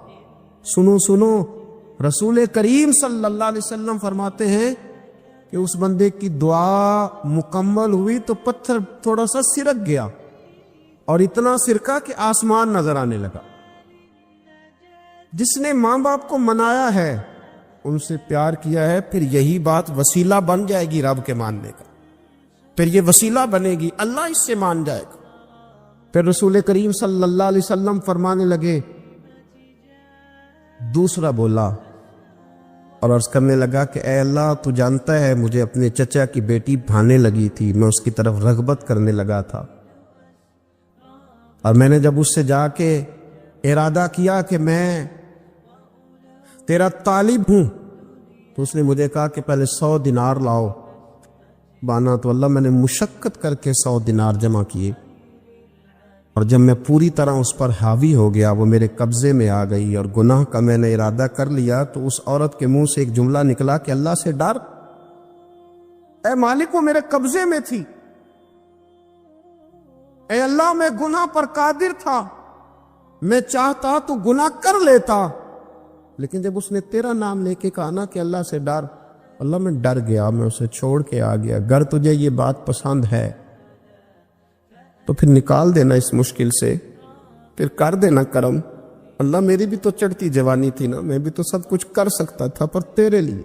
سنو سنو، رسول کریم صلی اللہ علیہ وسلم فرماتے ہیں کہ اس بندے کی دعا مکمل ہوئی تو پتھر تھوڑا سا سرک گیا، اور اتنا سرکا کہ آسمان نظر آنے لگا۔ جس نے ماں باپ کو منایا ہے، ان سے پیار کیا ہے، پھر یہی بات وسیلہ بن جائے گی رب کے ماننے کا، پھر یہ وسیلہ بنے گی، اللہ اس سے مان جائے گا۔ پھر رسول کریم صلی اللہ علیہ وسلم فرمانے لگے، دوسرا بولا اور عرض کرنے لگا کہ اے اللہ، تو جانتا ہے مجھے اپنے چچا کی بیٹی بھانے لگی تھی، میں اس کی طرف رغبت کرنے لگا تھا، اور میں نے جب اس سے جا کے ارادہ کیا کہ میں تیرا طالب ہوں، تو اس نے مجھے کہا کہ پہلے 100 دینار لاؤ بانا، تو اللہ میں نے مشقت کر کے 100 دینار جمع کیے، اور جب میں پوری طرح اس پر حاوی ہو گیا، وہ میرے قبضے میں آ گئی اور گناہ کا میں نے ارادہ کر لیا، تو اس عورت کے منہ سے ایک جملہ نکلا کہ اللہ سے ڈر۔ اے مالک، وہ میرے قبضے میں تھی، اے اللہ، میں گناہ پر قادر تھا، میں چاہتا تو گناہ کر لیتا، لیکن جب اس نے تیرا نام لے کے کہا نا کہ اللہ سے ڈر، اللہ میں ڈر گیا، میں اسے چھوڑ کے آ گیا۔ اگر تجھے یہ بات پسند ہے تو پھر نکال دینا اس مشکل سے، پھر کر دینا کرم۔ اللہ، میری بھی تو چڑھتی جوانی تھی نا، میں بھی تو سب کچھ کر سکتا تھا، پر تیرے لیے،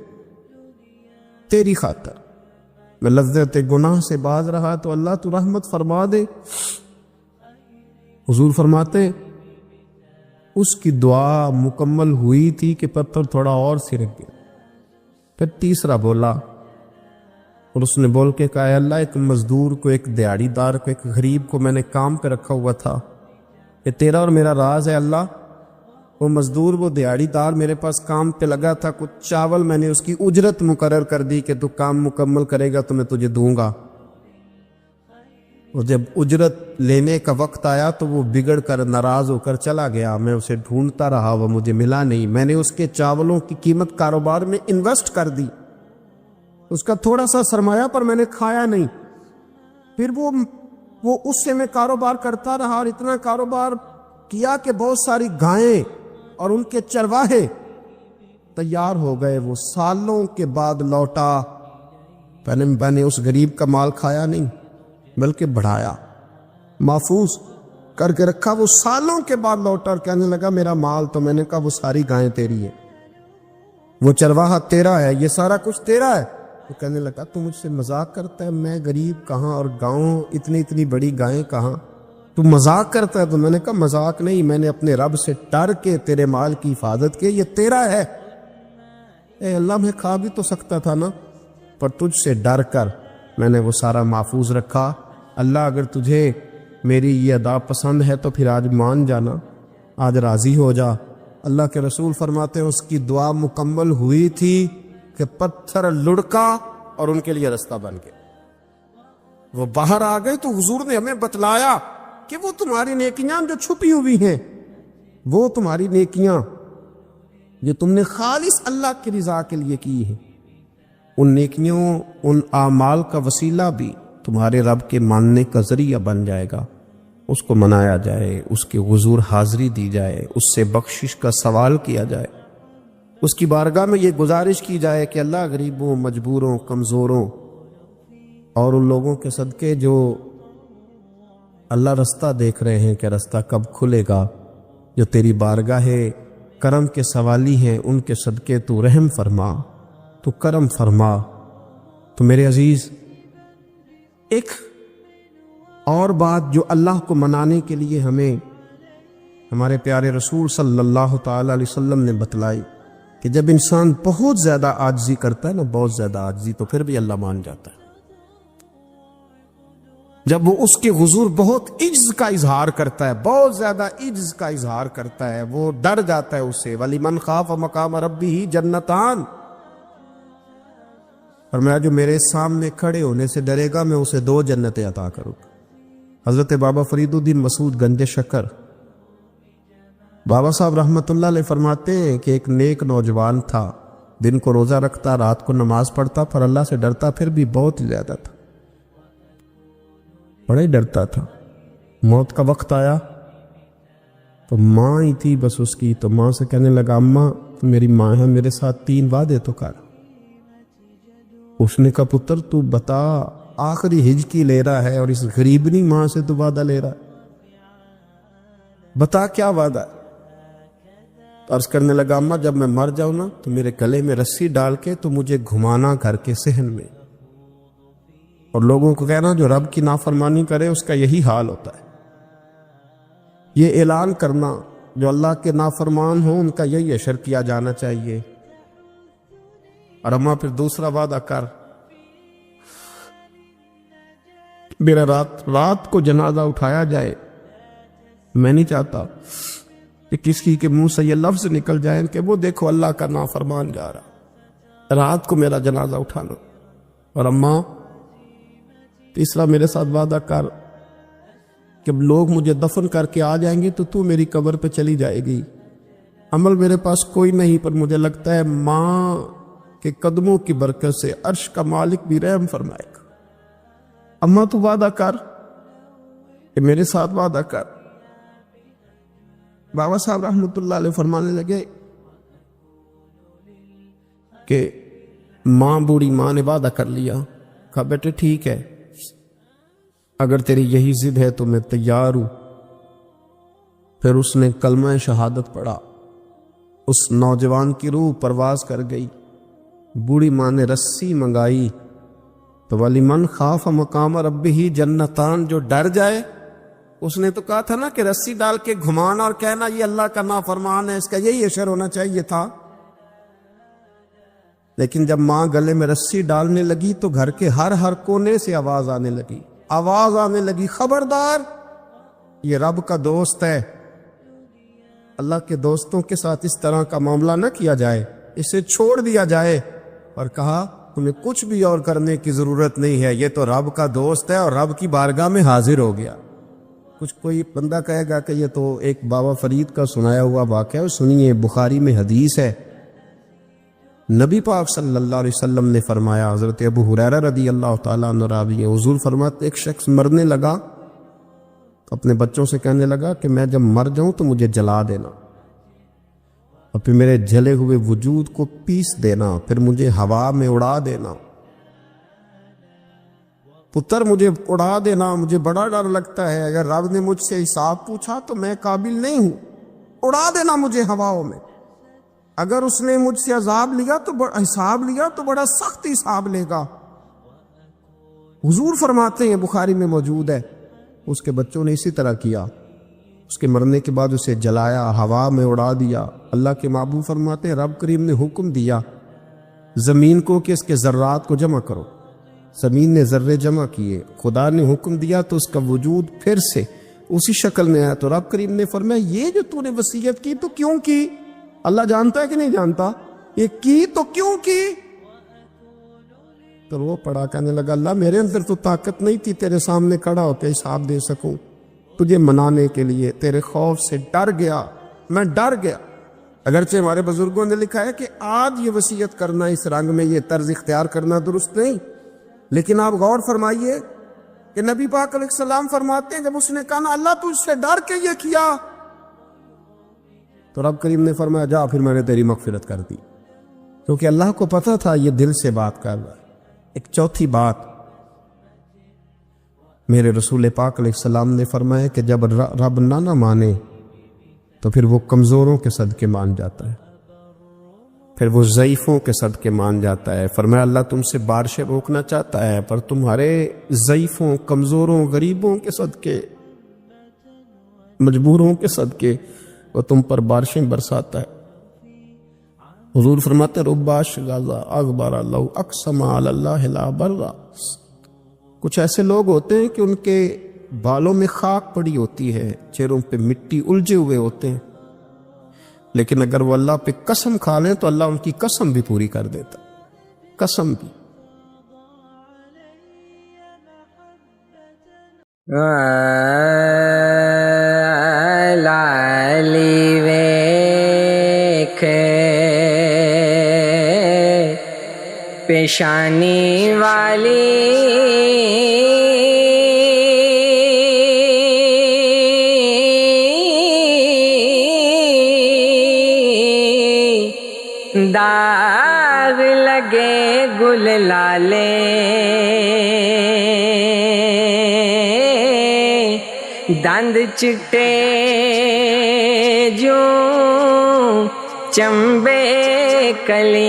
تیری خاطر میں لذت گناہ سے باز رہا، تو اللہ تو رحمت فرما دے۔ حضور فرماتے ہیں اس کی دعا مکمل ہوئی تھی کہ پتھر تھوڑا اور سرک گیا۔ پھر تیسرا بولا اور اس نے بول کے کہا، اے اللہ، ایک مزدور کو، ایک دیہڑی دار کو، ایک غریب کو میں نے کام پہ رکھا ہوا تھا، یہ تیرا اور میرا راز ہے اللہ۔ وہ مزدور، وہ دیہڑی دار میرے پاس کام پہ لگا تھا، کچھ چاول میں نے اس کی اجرت مقرر کر دی کہ تو کام مکمل کرے گا تو میں تجھے دوں گا، اور جب اجرت لینے کا وقت آیا تو وہ بگڑ کر ناراض ہو کر چلا گیا، میں اسے ڈھونڈتا رہا، وہ مجھے ملا نہیں، میں نے اس کے چاولوں کی قیمت کاروبار میں انویسٹ کر دی، اس کا تھوڑا سا سرمایہ، پر میں نے کھایا نہیں۔ پھر وہ اس سے میں کاروبار کرتا رہا، اور اتنا کاروبار کیا کہ بہت ساری گائیں اور ان کے چرواہے تیار ہو گئے، وہ سالوں کے بعد لوٹا، میں نے اس غریب کا مال کھایا نہیں بلکہ بڑھایا، محفوظ کر کے رکھا۔ وہ سالوں کے بعد لوٹا اور کہنے لگا میرا مال، تو میں نے کہا وہ ساری گائیں تیری ہیں، وہ چرواہا تیرا ہے، یہ سارا کچھ تیرا ہے۔ وہ کہنے لگا تو مجھ سے مذاق کرتا ہے، میں غریب کہاں اور گاؤں اتنی بڑی گائیں کہاں، تو مذاق کرتا ہے؟ تو میں نے کہا مذاق نہیں، میں نے اپنے رب سے ڈر کے تیرے مال کی حفاظت کی، یہ تیرا ہے۔ اے اللہ، میں کھا بھی تو سکتا تھا نا، پر تجھ سے ڈر کر میں نے وہ سارا محفوظ رکھا۔ اللہ، اگر تجھے میری یہ ادا پسند ہے تو پھر آج مان جانا، آج راضی ہو جا۔ اللہ کے رسول فرماتے ہیں اس کی دعا مکمل ہوئی تھی کہ پتھر لڑکا اور ان کے لیے رستہ بن گیا، وہ باہر آ گئے۔ تو حضور نے ہمیں بتلایا کہ وہ تمہاری نیکیاں جو چھپی ہوئی ہیں، وہ تمہاری نیکیاں جو تم نے خالص اللہ کی رضا کے لیے کی ہیں، ان نیکیوں، ان اعمال کا وسیلہ بھی تمہارے رب کے ماننے کا ذریعہ بن جائے گا۔ اس کو منایا جائے، اس کے حضور حاضری دی جائے، اس سے بخشش کا سوال کیا جائے، اس کی بارگاہ میں یہ گزارش کی جائے کہ اللہ، غریبوں، مجبوروں، کمزوروں اور ان لوگوں کے صدقے جو اللہ رستہ دیکھ رہے ہیں کہ رستہ کب کھلے گا، جو تیری بارگاہ کرم کے سوالی ہیں ان کے صدقے تو رحم فرما، تو کرم فرما۔ تو میرے عزیز، ایک اور بات جو اللہ کو منانے کے لیے ہمیں ہمارے پیارے رسول صلی اللہ تعالی علیہ وسلم نے بتلائی کہ جب انسان بہت زیادہ عاجزی کرتا ہے نا، بہت زیادہ عاجزی، تو پھر بھی اللہ مان جاتا ہے۔ جب وہ اس کے حضور بہت عجز کا اظہار کرتا ہے، بہت زیادہ عجز کا اظہار کرتا ہے، وہ ڈر جاتا ہے اس سے۔ وَلِمَنْ خَافَ مَقَامَ رَبِّهِ جَنَّتَانِ، اور میں جو میرے سامنے کھڑے ہونے سے ڈرے گا، میں اسے 2 جنتیں عطا کروں گا۔ حضرت بابا فرید الدین مسعود گنج شکر بابا صاحب رحمۃ اللہ علیہ فرماتے ہیں کہ ایک نیک نوجوان تھا، دن کو روزہ رکھتا، رات کو نماز پڑھتا، پر اللہ سے ڈرتا پھر بھی بہت زیادہ تھا، بڑا ہی ڈرتا تھا۔ موت کا وقت آیا تو ماں ہی تھی بس اس کی، تو ماں سے کہنے لگا، اماں تو میری ماں ہے، میرے ساتھ 3 وعدے تو کر۔ اس نے کہا، پتر تو بتا، آخری ہجکی لے رہا ہے اور اس غریبنی ماں سے تو وعدہ لے رہا ہے، بتا کیا وعدہ ہے؟ عرض کرنے لگا، اماں جب میں مر جاؤں نا تو میرے گلے میں رسی ڈال کے تو مجھے گھمانا گھر کے صحن میں، اور لوگوں کو کہنا جو رب کی نافرمانی کرے اس کا یہی حال ہوتا ہے۔ یہ اعلان کرنا جو اللہ کے نافرمان ہوں ان کا یہی اشر کیا جانا چاہیے۔ اور اماں پھر دوسرا وعدہ کر، میرا رات کو جنازہ اٹھایا جائے، میں نہیں چاہتا کہ کسی کے منہ سے یہ لفظ نکل جائیں کہ وہ دیکھو اللہ کا نافرمان جا رہا، رات کو میرا جنازہ اٹھانا۔ اور اماں تیسرا میرے ساتھ وعدہ کر کہ لوگ مجھے دفن کر کے آ جائیں گے تو میری قبر پہ چلی جائے گی، عمل میرے پاس کوئی نہیں، پر مجھے لگتا ہے ماں کے قدموں کی برکت سے عرش کا مالک بھی رحم فرمائے گا۔ اماں تو وعدہ کر کہ میرے ساتھ وعدہ کر۔ بابا صاحب رحمۃ اللہ علیہ فرمانے لگے کہ ماں، بوڑھی ماں نے وعدہ کر لیا، کہا بیٹے ٹھیک ہے، اگر تیری یہی ضد ہے تو میں تیار ہوں۔ پھر اس نے کلمہ شہادت پڑھا، اس نوجوان کی روح پرواز کر گئی۔ بوڑھی ماں نے رسی منگائی تو وَلِمَنْ خَافَ مَقَامَ رَبِّهِ جَنَّتَانِ، جو ڈر جائے، اس نے تو کہا تھا نا کہ رسی ڈال کے گھمانا اور کہنا یہ اللہ کا نافرمان ہے، اس کا یہی اشر ہونا چاہیے تھا۔ لیکن جب ماں گلے میں رسی ڈالنے لگی تو گھر کے ہر کونے سے آواز آنے لگی، خبردار، یہ رب کا دوست ہے، اللہ کے دوستوں کے ساتھ اس طرح کا معاملہ نہ کیا جائے، اسے چھوڑ دیا جائے۔ اور کہا تمہیں کچھ بھی اور کرنے کی ضرورت نہیں ہے، یہ تو رب کا دوست ہے اور رب کی بارگاہ میں حاضر ہو گیا۔ کچھ کوئی بندہ کہے گا کہ یہ تو ایک بابا فرید کا سنایا ہوا واقعہ ہے، سنیے، بخاری میں حدیث ہے، نبی پاک صلی اللہ علیہ وسلم نے فرمایا، حضرت ابو ہریرہ رضی اللہ تعالیٰ عنہ راوی ہیں، حضور فرماتے ایک شخص مرنے لگا تو اپنے بچوں سے کہنے لگا کہ میں جب مر جاؤں تو مجھے جلا دینا، اور پھر میرے جلے ہوئے وجود کو پیس دینا، پھر مجھے ہوا میں اڑا دینا۔ پتر مجھے اڑا دینا، مجھے بڑا ڈر لگتا ہے، اگر رب نے مجھ سے حساب پوچھا تو میں قابل نہیں ہوں، اڑا دینا مجھے ہواؤں میں۔ اگر اس نے مجھ سے عذاب لیا تو حساب لیا تو بڑا سخت حساب لے گا۔ حضور فرماتے ہیں، بخاری میں موجود ہے، اس کے بچوں نے اسی طرح کیا، اس کے مرنے کے بعد اسے جلایا، ہوا میں اڑا دیا۔ اللہ کے محبوب فرماتے ہیں، رب کریم نے حکم دیا زمین کو کہ اس کے ذرات کو جمع کرو، زمین نے ذرے جمع کیے، خدا نے حکم دیا تو اس کا وجود پھر سے اسی شکل میں آیا۔ تو رب کریم نے فرمایا یہ جو تو نے وصیت کی تو کیوں کی؟ اللہ جانتا ہے کہ نہیں جانتا؟ یہ کی تو کیوں کی؟ تو وہ پڑا، کہنے لگا اللہ میرے اندر تو طاقت نہیں تھی تیرے سامنے کھڑا ہو کے حساب دے سکوں، تجھے منانے کے لیے تیرے خوف سے ڈر گیا، میں ڈر گیا۔ اگرچہ ہمارے بزرگوں نے لکھا ہے کہ آج یہ وصیت کرنا، اس رنگ میں یہ طرز اختیار کرنا درست نہیں، لیکن آپ غور فرمائیے کہ نبی پاک علیہ السلام فرماتے ہیں جب اس نے کہا نا اللہ تو اس سے ڈر کے یہ کیا، تو رب کریم نے فرمایا جا پھر میں نے تیری مغفرت کر دی، کیونکہ اللہ کو پتا تھا یہ دل سے بات کر رہا ہے۔ ایک چوتھی بات میرے رسول پاک علیہ السلام نے فرمایا کہ جب رب نہ مانے تو پھر وہ کمزوروں کے صدقے مان جاتا ہے، پھر وہ ضعیفوں کے صدقے مان جاتا ہے۔ فرمایا اللہ تم سے بارشیں روکنا چاہتا ہے، پر تمہارے ضعیفوں، کمزوروں، غریبوں کے صدقے، مجبوروں کے صدقے وہ تم پر بارشیں برساتا ہے۔ حضور فرماتے ہیں رباش غازہ اغبر اللہ اقسم علی اللہ لا برا، کچھ ایسے لوگ ہوتے ہیں کہ ان کے بالوں میں خاک پڑی ہوتی ہے، چہروں پہ مٹی الجھے ہوئے ہوتے ہیں، لیکن اگر وہ اللہ پہ قسم کھا لیں تو اللہ ان کی قسم بھی پوری کر دیتا، قسم بھی۔ لالی ویکھ پیشانی والی داغ لگے گل لالے دند چٹے جو چمبے کلیاں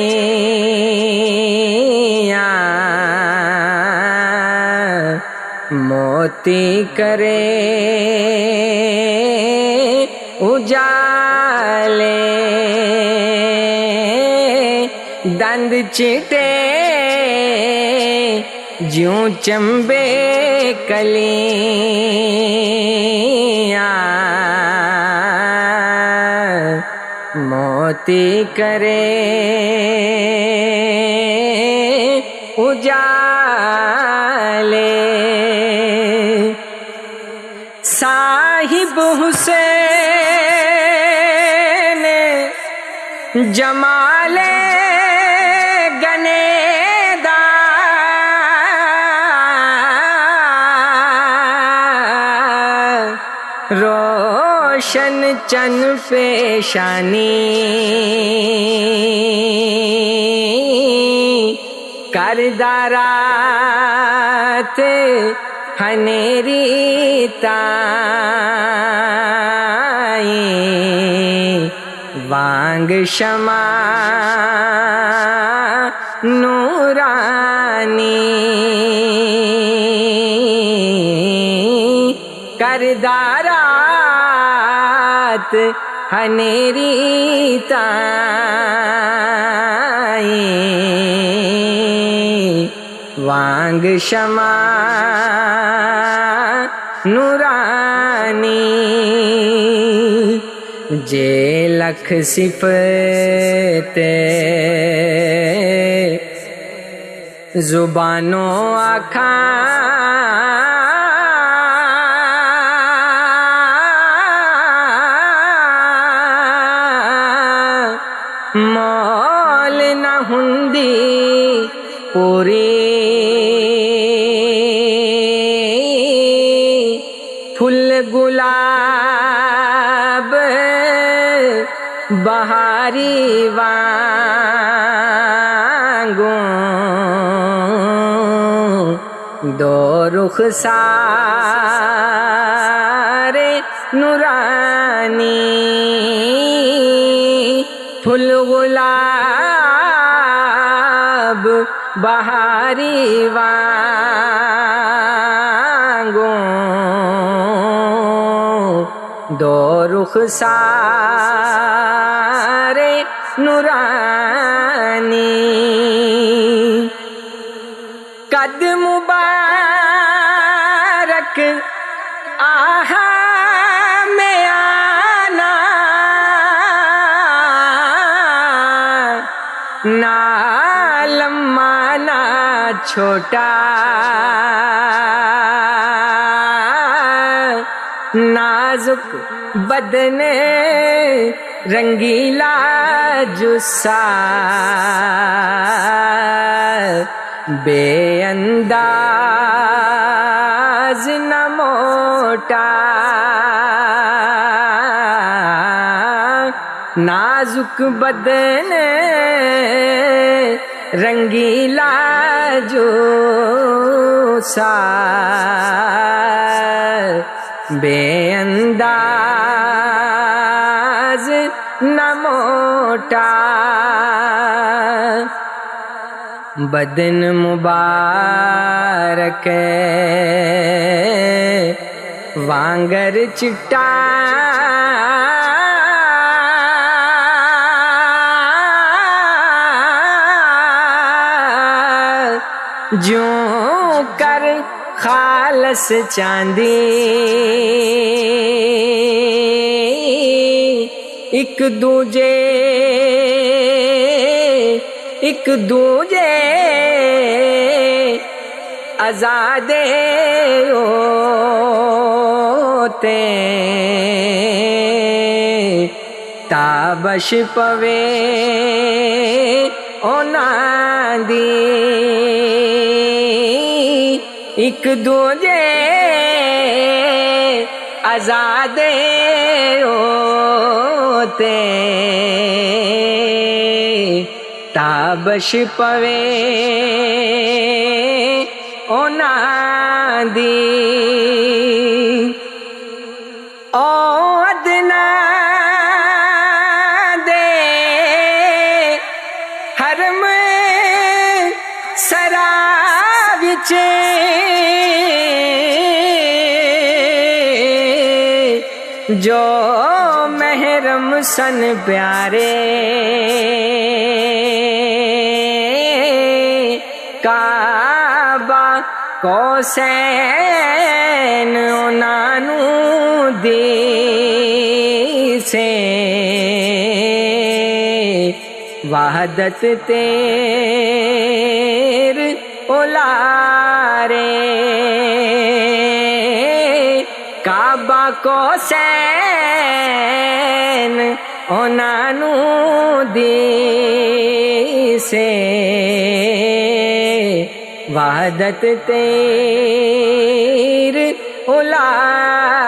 موتی کرے اجالے دند چٹے جوں چمبے کلیاں موتی کرے اجالے صاحب حسین جمال روشن چن پیشانی کردارات ہنیری تائیں وانگ شمع نورانی کردارات ہنیری تائیں وانگ شمع نورانی جے لکھ صفت زبانوں آکھاں مول نہ ہندی پوری پھل گلاب بہاری وانگوں دو رخسار نورانی پھل گلاب بہاری وانگوں دو رخسار نورانی قد مبارک آہا میں آنا نہ لمبا نہ چھوٹا نازک بدن رنگیلا جسا بے انداز نہ موٹا نازک بدن رنگیلا جوسا بے انداز راز نہ موٹا بدن مبارک وانگر چٹا جوں کر خالص چاندی ایک دوجے آزادے ہوتے تابش پوے اونا دی ایک دوجے آزادے ہوتے تابش پوے اونا دی او ادنا دے حرم سرا وچ جو محرم سن پیارے کعبہ کوسین انانو دی سے وحدت تیر اولارے کعبہ کوسین انانو دی سے وحدت تیر اولارے